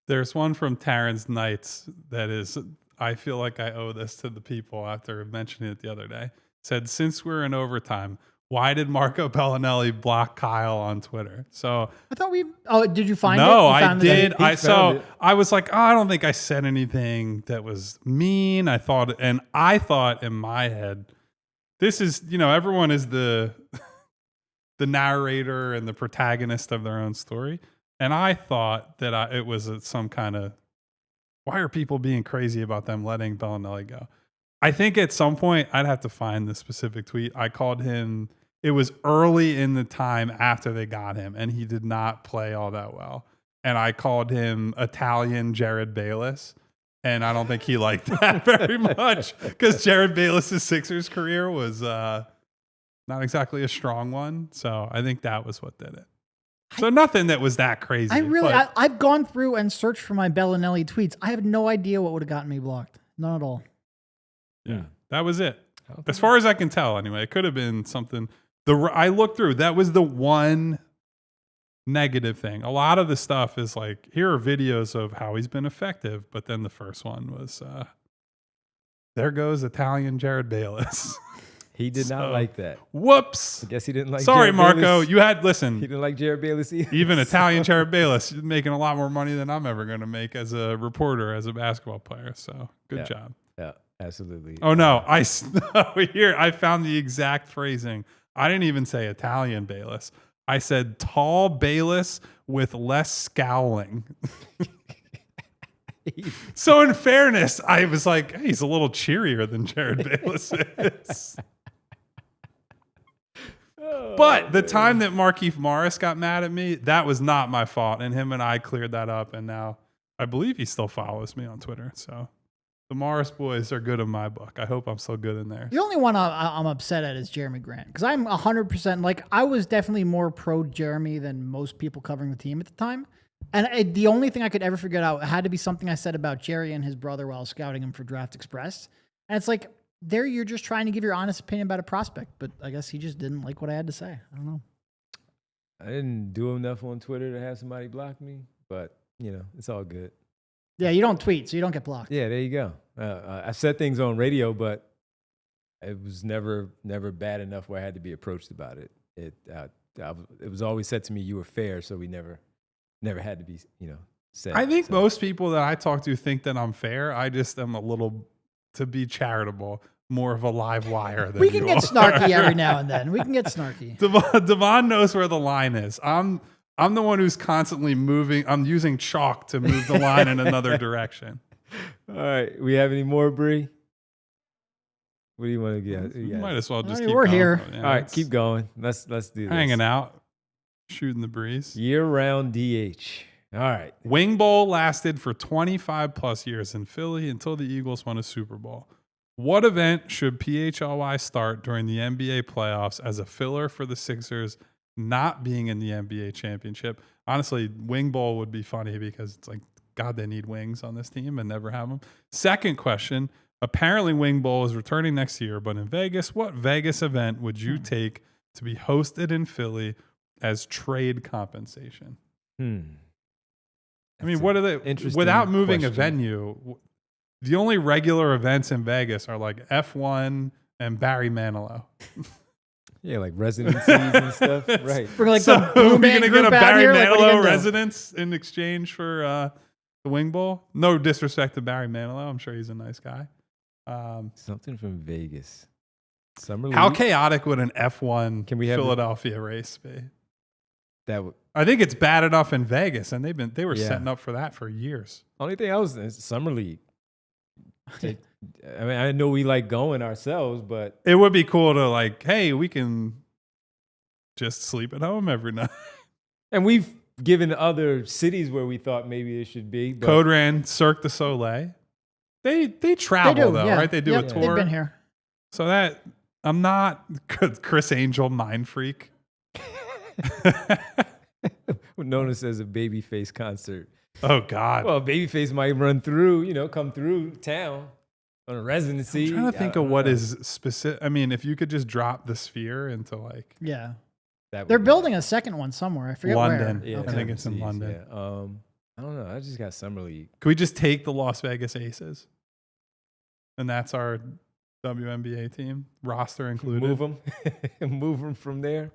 There's one from Terrence Knights that is, I feel like I owe this to the people after mentioning it the other day. Said, since we're in overtime, why did Marco Bellinelli block Kyle on Twitter? So I thought did you find it? no, You I found did. it? I was like, oh, I don't think I said anything that was mean. I thought in my head, this is, everyone is the narrator and the protagonist of their own story. And I thought that it was some kind of, why are people being crazy about them letting Bellinelli go? I think at some point I'd have to find the specific tweet. I called him, it was early in the time after they got him, and he did not play all that well. And I called him Italian Jared Bayless, and I don't think he liked that very much because Jared Bayless's Sixers career was not exactly a strong one. So I think that was what did it. So nothing that was that crazy. I've gone through and searched for my Bellinelli tweets. I have no idea what would have gotten me blocked. None at all. Yeah, that was it. As far as I can tell, anyway, it could have been something. I looked through. That was the one negative thing. A lot of the stuff is like, here are videos of how he's been effective, but then the first one was, there goes Italian Jared Bayless. He did not like that. Whoops. I guess he didn't like. Sorry, Jared Marco. Bayless. You had listen. He didn't like Jared Bayless either. Even Italian Jared Bayless is making a lot more money than I'm ever going to make as a reporter, as a basketball player. So good job. Yeah, absolutely. Oh no, I found the exact phrasing. I didn't even say Italian Bayless. I said tall Bayless with less scowling. So in fairness, I was like, hey, he's a little cheerier than Jared Bayless is. But the time that Markieff Morris got mad at me, that was not my fault. And him and I cleared that up. And now I believe he still follows me on Twitter. So the Morris boys are good in my book. I hope I'm still good in there. The only one I'm upset at is Jeremy Grant, because I'm 100% like, I was definitely more pro Jeremy than most people covering the team at the time. And the only thing I could ever figure out had to be something I said about Jerry and his brother while scouting him for Draft Express. And it's like, there you're just trying to give your honest opinion about a prospect, but I guess he just didn't like what I had to say. I don't know. I didn't do enough on Twitter to have somebody block me, but it's all good. Yeah, you don't tweet, so you don't get blocked. Yeah, there you go. I said things on radio, but it was never bad enough where I had to be approached about it. It was always said to me, you were fair, so we never had to be, said. I think most people that I talk to think that I'm fair. I just am a little, to be charitable, more of a live wire than We can you get are. snarky every now and then. We can get snarky. Devon knows where the line is. I'm the one who's constantly moving. I'm using chalk to move the line in another direction. All right. We have any more, Bree? What do you want to get? You might as well just Hey, keep we're going. here. Yeah, All right, it's keep going. Let's do this. hanging out, shooting the breeze. Year-round DH. All right. Wing Bowl lasted for 25 plus years in Philly until the Eagles won a Super Bowl. What event should PHLY start during the NBA playoffs as a filler for the Sixers not being in the NBA championship? Honestly, Wing Bowl would be funny because it's like, God, they need wings on this team and never have them. Second question, apparently Wing Bowl is returning next year, but in Vegas, what Vegas event would you take to be hosted in Philly as trade compensation? I mean, what are they, interesting without moving a question. venue, the only regular events in Vegas are like F1 and Barry Manilow. Yeah, like residencies and stuff. Right. We're like So the Blue we're Man going to get a group out Barry here? Like, what are you Manilow gonna do? residence in exchange for the Wing Bowl. No disrespect to Barry Manilow. I'm sure he's a nice guy. Something from Vegas. Summer How League? chaotic would an F1 Can we have Philadelphia race be? That would. I think it's bad enough in Vegas, and they were Yeah. setting up for that for years. Only thing I was is Summer League. I mean, I know we like going ourselves, but It would be cool to like, hey, we can just sleep at home every night. and we've given other cities where we thought maybe it should be. But Code ran Cirque du Soleil. They travel They do, though, yeah. right? They do Yep, a They've tour. been here. So that I'm not Chris Angel mind freak. Known as a Babyface concert. Oh God. Well, Babyface might run through, come through town on a residency. I'm trying to think I of don't what know. is specific. I mean, if you could just drop the sphere into like Yeah. That would They're be- building a second one somewhere. I forget London. where. Yeah, I think it's in overseas, London. Yeah. I don't know. I just got Summer League. Could we just take the Las Vegas Aces? And that's our WNBA team, roster included. Move them from there.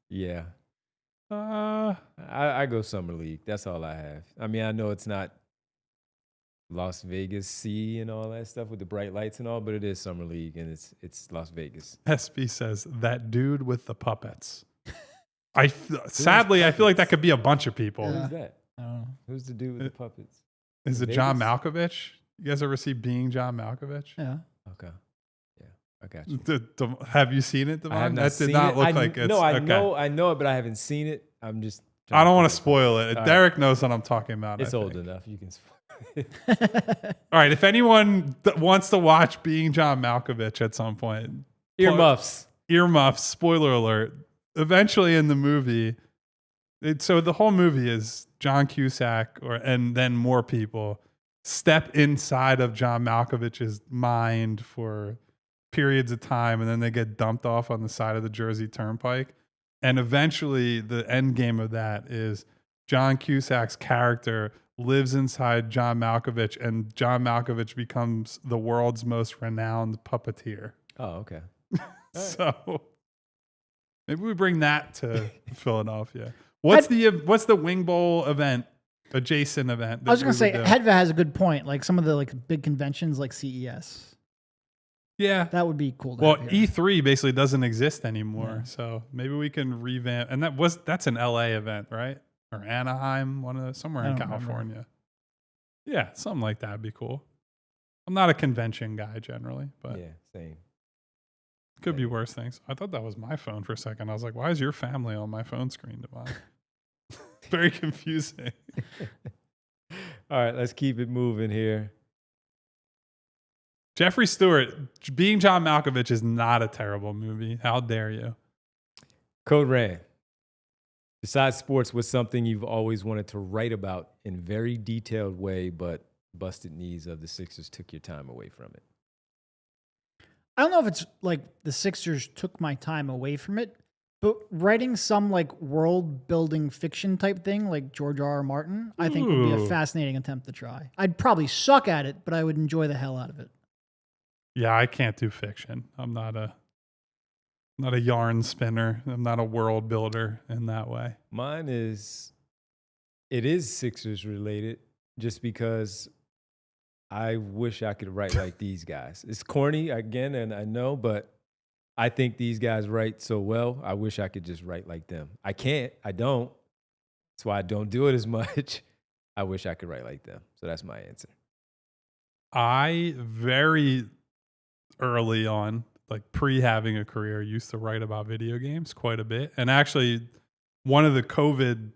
Yeah. I go Summer League. That's all I have. I mean, I know it's not Las Vegas Sea and all that stuff with the bright lights and all, but it is Summer League and it's Las Vegas. SB says that dude with the puppets. Sadly, I feel like that could be a bunch of people. Yeah. Who's that? I don't know. Who's the dude with the puppets? Is it Vegas? John Malkovich? You guys ever see Being John Malkovich? Yeah. Okay. Yeah, I got you. Have you seen it, I Devon? have not That seen did not it. look like it's No, I okay. know it, but I haven't seen it. I'm just. I don't want to spoil it. All right. Derek knows what I'm talking about. It's I old think. enough. You can spoil it. All right. If anyone wants to watch Being John Malkovich at some point, Earmuffs. earmuffs, spoiler alert. Eventually in the movie, so the whole movie is John Cusack and then more people step inside of John Malkovich's mind for periods of time, and then they get dumped off on the side of the Jersey Turnpike. And eventually the end game of that is John Cusack's character lives inside John Malkovich, and John Malkovich becomes the world's most renowned puppeteer. Oh, okay. So maybe we bring that to Philadelphia. What's the Wing Bowl event, adjacent event? I was going to say, do? Hedva has a good point. Like some of the big conventions like CES. Yeah. That would be cool. Well, have here. E3 basically doesn't exist anymore. Yeah. So maybe we can revamp. And that's an LA event, right? Or Anaheim, somewhere I in don't remember. California. Yeah, something like that would be cool. I'm not a convention guy generally, but Yeah, same. could be worse things. I thought that was my phone for a second. I was like, why is your family on my phone screen, Devon? Very confusing. All right, let's keep it moving here. Jeffrey Stewart, being John Malkovich is not a terrible movie. How dare you? Code Ran. Besides sports, what's something you've always wanted to write about in very detailed way, but busted knees of the Sixers took your time away from it? I don't know if it's like the Sixers took my time away from it, but writing some like world building fiction type thing like George R.R. Martin, I think would be a Ooh. fascinating attempt to try. I'd probably suck at it, but I would enjoy the hell out of it. Yeah, I can't do fiction. I'm not a yarn spinner. I'm not a world builder in that way. Mine it is Sixers related just because I wish I could write like these guys. It's corny again, and I know, but I think these guys write so well. I wish I could just write like them. I can't. I don't. That's why I don't do it as much. I wish I could write like them. So that's my answer. I very early on, like pre having a career, used to write about video games quite a bit. And actually, one of the COVID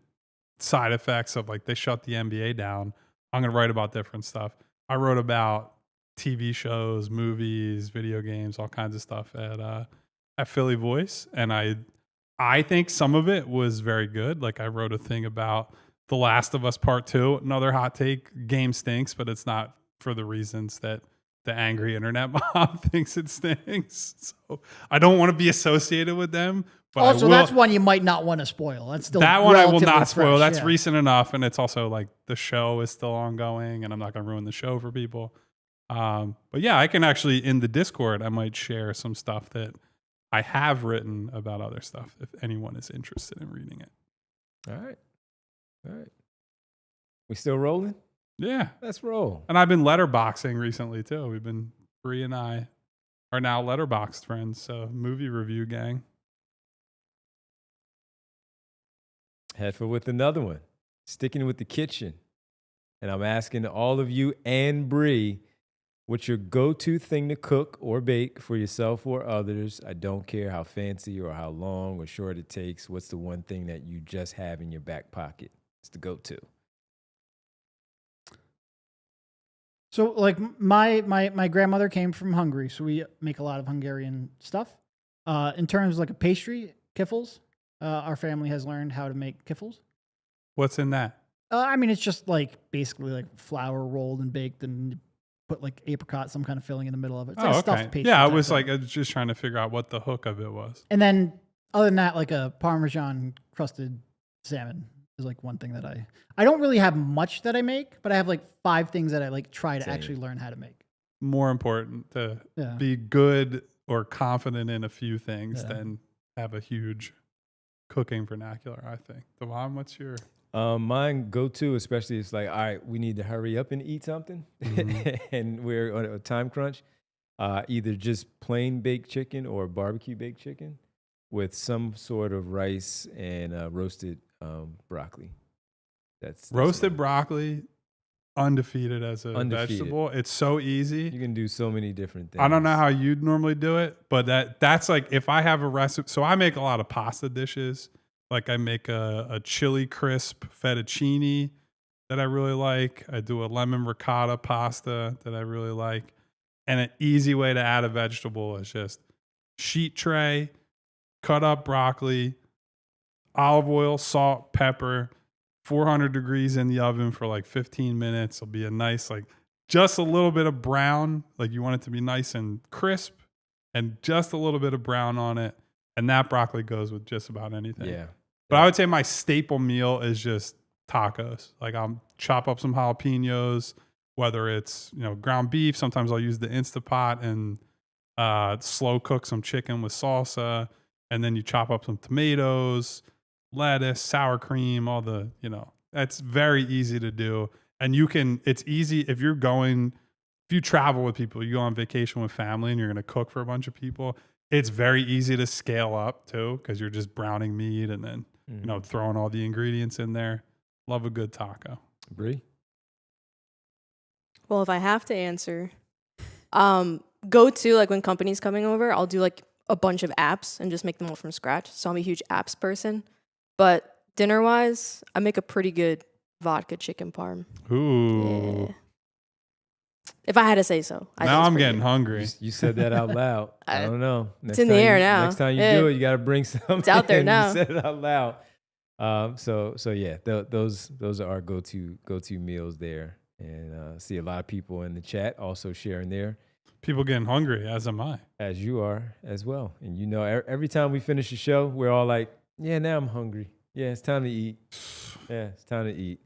side effects of like they shut the NBA down, I'm going to write about different stuff. I wrote about TV shows, movies, video games, all kinds of stuff at Philly Voice, and I think some of it was very good. Like I wrote a thing about The Last of Us Part 2. Another hot take: game stinks, but it's not for the reasons that the angry internet mob thinks it stinks. So I don't want to be associated with them. But Also, I will, that's one you might not want to spoil. That's still that one I will relatively not spoil. fresh, That's yeah. recent enough, and it's also like the show is still ongoing, and I'm not going to ruin the show for people. But yeah, I can actually in the Discord I might share some stuff that I have written about other stuff if anyone is interested in reading it. All right. We still rolling? Yeah, Let's roll. and I've been letterboxing recently too. We've been Bree and I are now letterboxed friends, so movie review gang. Head with another one. Sticking with the kitchen. And I'm asking all of you and Bree, what's your go-to thing to cook or bake for yourself or others? I don't care how fancy or how long or short it takes. What's the one thing that you just have in your back pocket? It's the go-to. So like my grandmother came from Hungary, so we make a lot of Hungarian stuff. In terms of like a pastry, kiffles, our family has learned how to make kiffles. What's in that? I mean, it's just like basically like flour rolled and baked and put like apricot, some kind of filling in the middle of it. It's like a stuffed pastry. Yeah, I type was thing. like, I was just trying to figure out what the hook of it was. And then other than that, like a Parmesan crusted salmon is like one thing that I don't really have much that I make, but I have like 5 things that I like try to Same. actually learn how to make. More important to Yeah. be good or confident in a few things Yeah. than have a huge cooking vernacular, I think. Devon, what's your... Mine go-to, especially, it's like, all right, we need to hurry up and eat something, and we're on a time crunch. Either just plain baked chicken or barbecue baked chicken with some sort of rice and roasted broccoli. That's Roasted mine. broccoli, undefeated as a Undefeated. vegetable. It's so easy. You can do so many different things. I don't know how you'd normally do it, but that's like if I have a recipe. So I make a lot of pasta dishes. Like I make a chili crisp fettuccine that I really like. I do a lemon ricotta pasta that I really like. And an easy way to add a vegetable is just sheet tray, cut up broccoli, olive oil, salt, pepper, 400 degrees in the oven for like 15 minutes. It'll be a nice, like just a little bit of brown. Like you want it to be nice and crisp and just a little bit of brown on it. And that broccoli goes with just about anything. Yeah. But I would say my staple meal is just tacos. Like I'll chop up some jalapenos, whether it's, ground beef. Sometimes I'll use the Instapot and slow cook some chicken with salsa. And then you chop up some tomatoes, lettuce, sour cream, all the, that's very easy to do. And it's easy if you're going if you travel with people, you go on vacation with family and you're going to cook for a bunch of people, it's very easy to scale up too, because you're just browning meat and then, you know, throwing all the ingredients in there. Love a good taco. Bree? Well, if I have to answer, go to like when company's coming over, I'll do like a bunch of apps and just make them all from scratch. So I'm a huge apps person. But dinner wise, I make a pretty good vodka chicken parm. Ooh. Yeah. If I had to say so. Now I'm getting hungry. You said that out loud. I don't know. It's in the air now. Next time you Yeah. do it, you got to bring some. It's out there now. You said it out loud. So yeah, those are our go-to meals there. And see a lot of people in the chat also sharing there. People getting hungry, as am I. As you are as well. And you know, every time we finish the show, we're all like, yeah, now I'm hungry. Yeah, it's time to eat. Yeah, it's time to eat.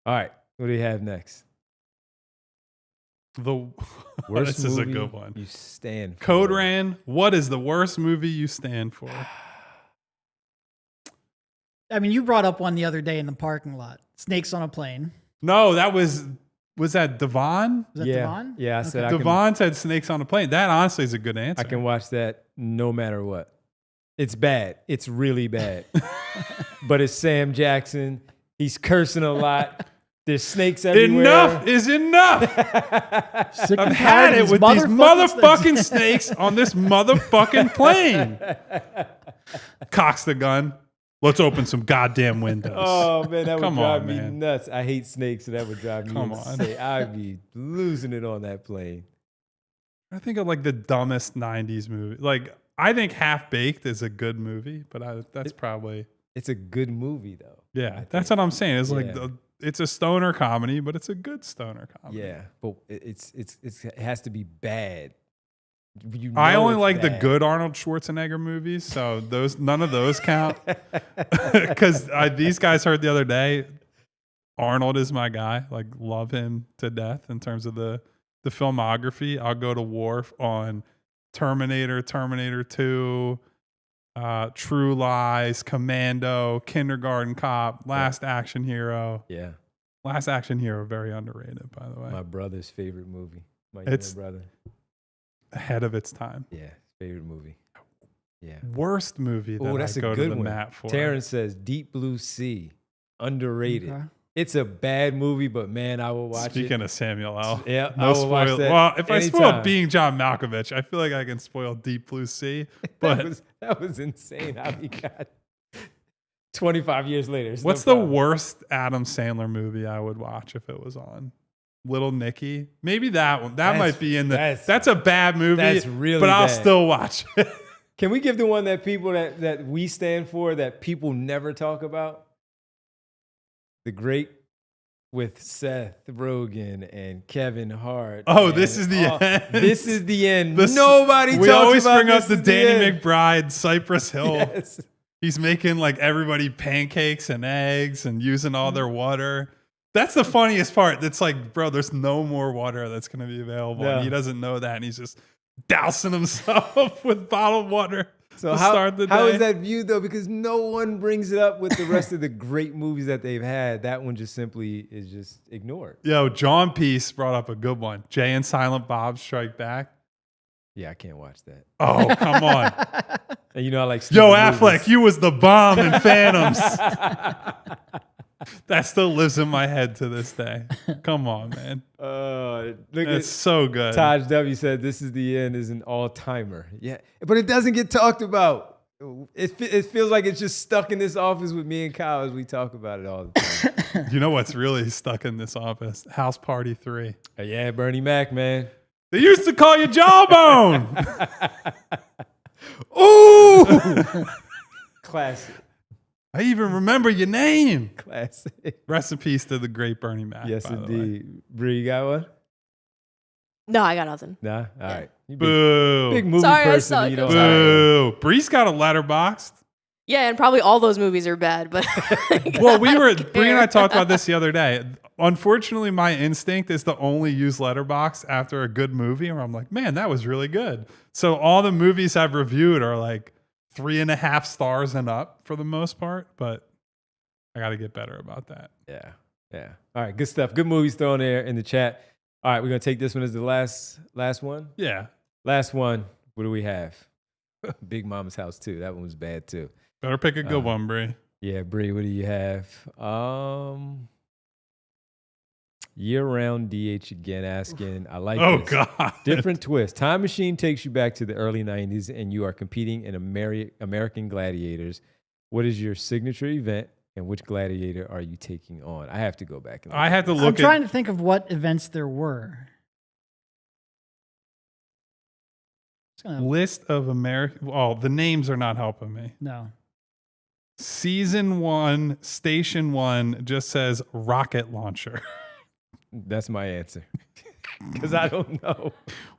All right, what do you have next? Worst this is a movie good one. You stand for. Code Ran, what is the worst movie you stand for? I mean, you brought up one the other day in the parking lot. Snakes on a Plane. No, that was that Devon? Was that Yeah, Devon? yeah. I said Devon said Snakes on a Plane. That honestly is a good answer. I can watch that no matter what. It's bad. It's really bad. But it's Sam Jackson. He's cursing a lot. There's snakes everywhere. Enough is enough. Sick I've and had tired it of with these motherfucking snakes on this motherfucking plane. Cocks the gun. Let's open some goddamn windows. Oh, man, that would Come drive on, me man. nuts. I hate snakes, so that would drive me Come on. insane. I'd be losing it on that plane. I think of like the dumbest 90s movie. Like, I think Half Baked is a good movie, but that's probably... It's a good movie, though. Yeah, that's what I'm saying. It's like Yeah. it's a stoner comedy, but it's a good stoner comedy. Yeah, but it has to be bad. You I know only it's like the bad. good Arnold Schwarzenegger movies, so none of those count. Because these guys heard the other day, Arnold is my guy. Like, love him to death in terms of the filmography. I'll go to war on Terminator, Terminator 2, True Lies, Commando, Kindergarten Cop, Last Action Hero. Yeah, Last Action Hero, very underrated, by the way. my brother's favorite movie. My It's- younger brother. Ahead of its time. Yeah, favorite movie. Yeah. Worst movie that Oh, that's I a go good to the one. mat for. Terrence says Deep Blue Sea, underrated. Okay. It's a bad movie, but man, I will watch it. Speaking of Samuel L. Yeah, I No will watch spoil. that Well, if I spoil anytime. Being John Malkovich, I feel like I can spoil Deep Blue Sea. But that was insane how he got 25 years later. It's no what's the problem. worst Adam Sandler movie I would watch if it was on? Little Nicky? Maybe that one. That That's- might be in the. that's- That's a bad movie. that's really But I'll bad. still watch it. Can we give the one that people that we stand for that people never talk about? The Great with Seth Rogen and Kevin Hart. Oh, and this is the end. This is the end. This- Nobody we talks always about bring up this the is Danny end. McBride, Cypress Hill. Yes. He's making like everybody pancakes and eggs and using all their water. That's the funniest part. That's like, bro, there's no more water that's going to be available. No. And he doesn't know that. And he's just dousing himself with bottled water So to how start the day. how is that viewed though? Because no one brings it up with the rest of the great movies that they've had. That one just simply is just ignored. Yo, John Peace brought up a good one. Jay and Silent Bob Strike Back. Yeah, I can't watch that. Oh, come on. And you know I like Yo, stupid Affleck, movies. you was the bomb in Phantoms. That still lives in my head to this day. Come on, man. Look It's so good. Taj W said this is the end is an all-timer. Yeah, but it doesn't get talked about. It feels like it's just stuck in this office with me and Kyle as we talk about it all the time. You know what's really stuck in this office? House Party 3. Yeah, Bernie Mac, man. They used to call you Jawbone. Ooh, classic, I even remember your name. classic. Rest in peace to the great Bernie Mac. Yes, by the way. indeed. Bree, you got one? No, I got nothing. Nah, all right. You Boo. big movie Sorry, I person. suck. You don't I'm sorry. Boo. Bree's got a letterboxed. Yeah, and probably all those movies are bad, but Well, Bree and I talked about this the other day. Unfortunately, my instinct is to only use Letterboxd after a good movie, where I'm like, man, that was really good. So all the movies I've reviewed are like 3.5 stars and up for the most part, but I got to get better about that. Yeah. Yeah. All right. Good stuff. Good movies thrown there in the chat. All right, we're gonna take this one as the last one. Yeah. Last one. What do we have? Big Mama's House too. That one was bad too. Better pick a good one, Bree. Yeah, Bree, what do you have? Year-round DH again asking. I like Oh, this. God. Different twist. Time machine takes you back to the early 90s and you are competing in American Gladiators. What is your signature event and which gladiator are you taking on? I have to go back. And I had to I'm look trying to think of what events there were. It's gonna- list of American. Oh, the names are not helping me. No. Season 1, Station 1 just says rocket launcher. That's my answer. Because I don't know.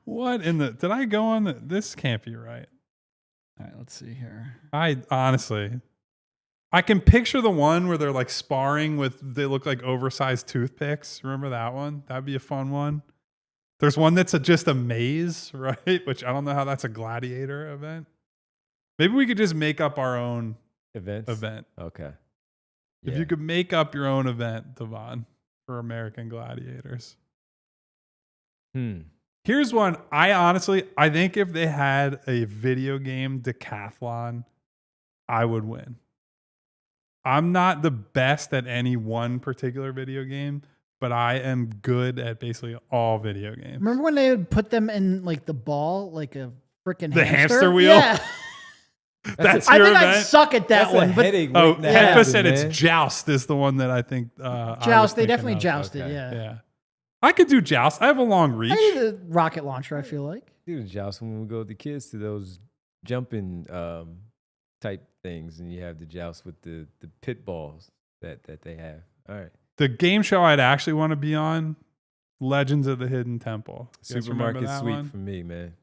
What in the? Did I go on? This can't be right. All right, let's see here. I honestly, I can picture the one where they're like sparring with, they look like oversized toothpicks. Remember that one? That'd be a fun one. There's one that's just a maze, right? Which I don't know how that's a gladiator event. Maybe we could just make up our own Events? event. Okay. If Yeah. you could make up your own event, Devon, for American Gladiators. Here's one. I think if they had a video game decathlon, I would win. I'm not the best at any one particular video game, but I am good at basically all video games. Remember when they would put them in like the ball, like a freaking The hamster wheel? Yeah. That's I your think event? I'd suck at that That's one. a But headache. Oh, waiting to Headfa happen, said man. it's Joust is the one that I think I was Joust, they thinking definitely of. jousted, Okay. yeah. Yeah. I could do Joust. I have a long reach. I need a rocket launcher, I feel like. Do the joust when we go with the kids to those jumping type things, and you have the joust with the pit balls that they have. All right. The game show I'd actually want to be on, Legends of the Hidden Temple. You guys remember Supermarket that sweep one? for me, man.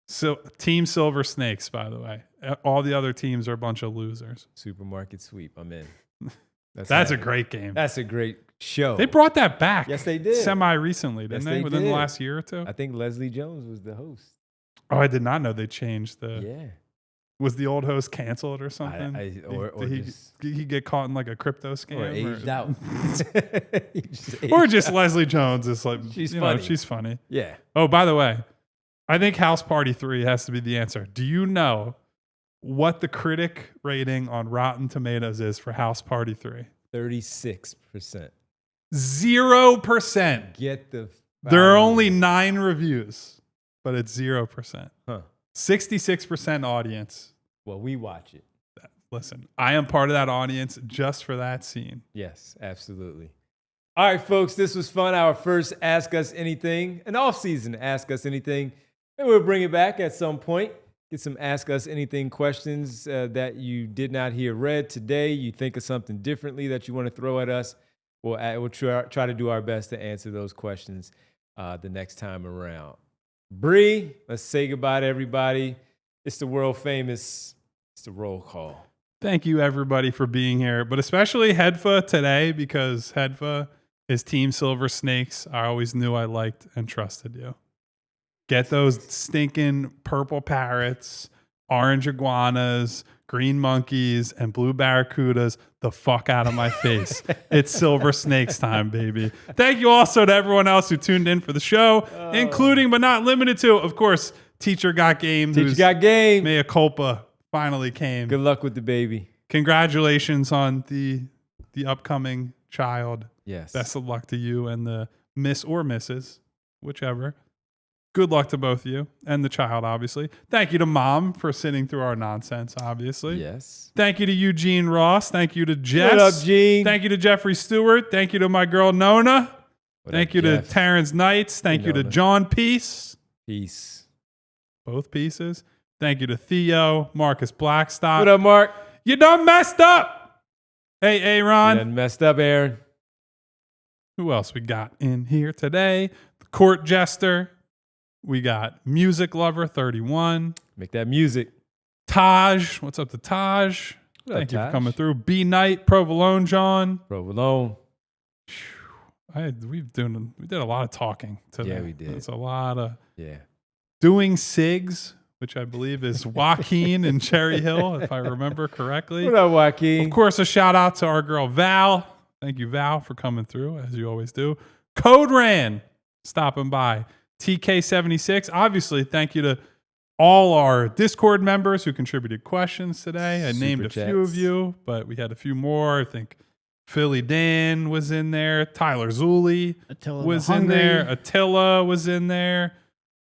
So Team Silver Snakes, by the way. All the other teams are a bunch of losers. Supermarket sweep. I'm in. That's a happening. great game. That's a great show. They brought that back. Yes, they did. Semi recently, didn't Yes, they? they Within the did. last year or two. I think Leslie Jones was the host. Oh, I did not know they changed the. Yeah. Was the old host canceled or something? Or did he get caught in like a crypto scam? or aged out. He just Or aged just out. Leslie Jones is like, She's you know, funny. she's funny. Yeah. Oh, by the way, I think House Party 3 has to be the answer. Do you know what the critic rating on Rotten Tomatoes is for House Party 3? 36%. 0%. Get the. There are out of only here. 9 reviews, but it's 0%. Huh. 66% audience. Well, we watch it. Listen, I am part of that audience just for that scene. Yes, absolutely. All right, folks, this was fun. Our first Ask Us Anything, an off-season Ask Us Anything. And we'll bring it back at some point. Get some Ask Us Anything questions that you did not hear read today. You think of something differently that you want to throw at us. We'll try to do our best to answer those questions the next time around. Bree, let's say goodbye to everybody. It's the world famous. It's the roll call. Thank you, everybody, for being here, but especially Hedfa today, because Hedfa is Team Silver Snakes. I always knew I liked and trusted you. Get those stinking purple parrots, orange iguanas, green monkeys, and blue barracudas the fuck out of my face. It's Silver Snakes time, baby. Thank you also to everyone else who tuned in for the show, including but not limited to, of course, Teacher Got Game. Teacher got game. Mea culpa finally came. Good luck with the baby. Congratulations on the upcoming child. Yes. Best of luck to you and the Miss or Mrs., whichever. Good luck to both of you and the child, obviously. Thank you to Mom for sitting through our nonsense, obviously. Yes. Thank you to Eugene Ross. Thank you to Jess. What up, Gene? Thank you to Jeffrey Stewart. Thank you to my girl Nona. What Thank up, you Jeff? to Terrence Knights. Thank you to Nona. John Peace. Peace. Both pieces. Thank you to Theo, Marcus Blackstock. What up, Mark? You done messed up. Hey, Aaron. You done messed up, Aaron. Who else we got in here today? The Court Jester. We got Music Lover 31. Make that music. Taj. What's up to Taj? What up, Thank you for Taj? coming through. B Knight, Provolone John. Provolone. We did a lot of talking today. Yeah, we did. It's a lot of Yeah. doing SIGs, which I believe is Joaquin in Cherry Hill, if I remember correctly. What up, Joaquin? Of course, a shout out to our girl Val. Thank you, Val, for coming through, as you always do. Code Ran. stopping by. TK76, obviously, thank you to all our Discord members who contributed questions today. I named a few of you, but we had a few more. I think Philly Dan was in there. Tyler Zulli was in there. Attila was in there.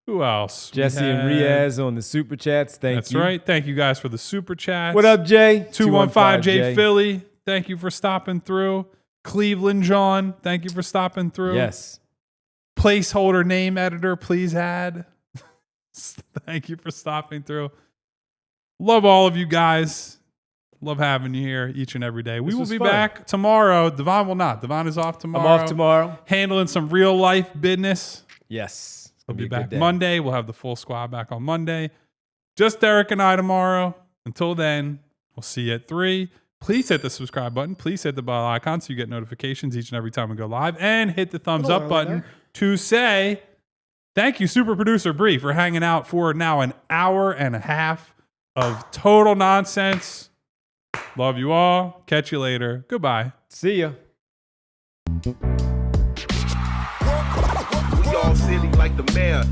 Who else? Jesse and Riaz on the super chats. That's right. Thank you guys for the super chats. What up, Jay? 215 J Philly. Thank you for stopping through. Cleveland John. Thank you for stopping through. Yes. Placeholder name editor, please add. Thank you for stopping through. Love all of you guys. Love having you here each and every day. We will be back tomorrow. Devon will not. Devon is off tomorrow. I'm off tomorrow. Handling some real life business. Yes. We'll be back Monday. We'll have the full squad back on Monday. Just Derek and I tomorrow. Until then, we'll see you at 3. Please hit the subscribe button. Please hit the bell icon so you get notifications each and every time we go live. And hit the thumbs up button to say thank you, super producer Bree, for hanging out for now an hour and a half of total nonsense. Love you all. Catch you later. Goodbye. See ya. We all silly like the mayor.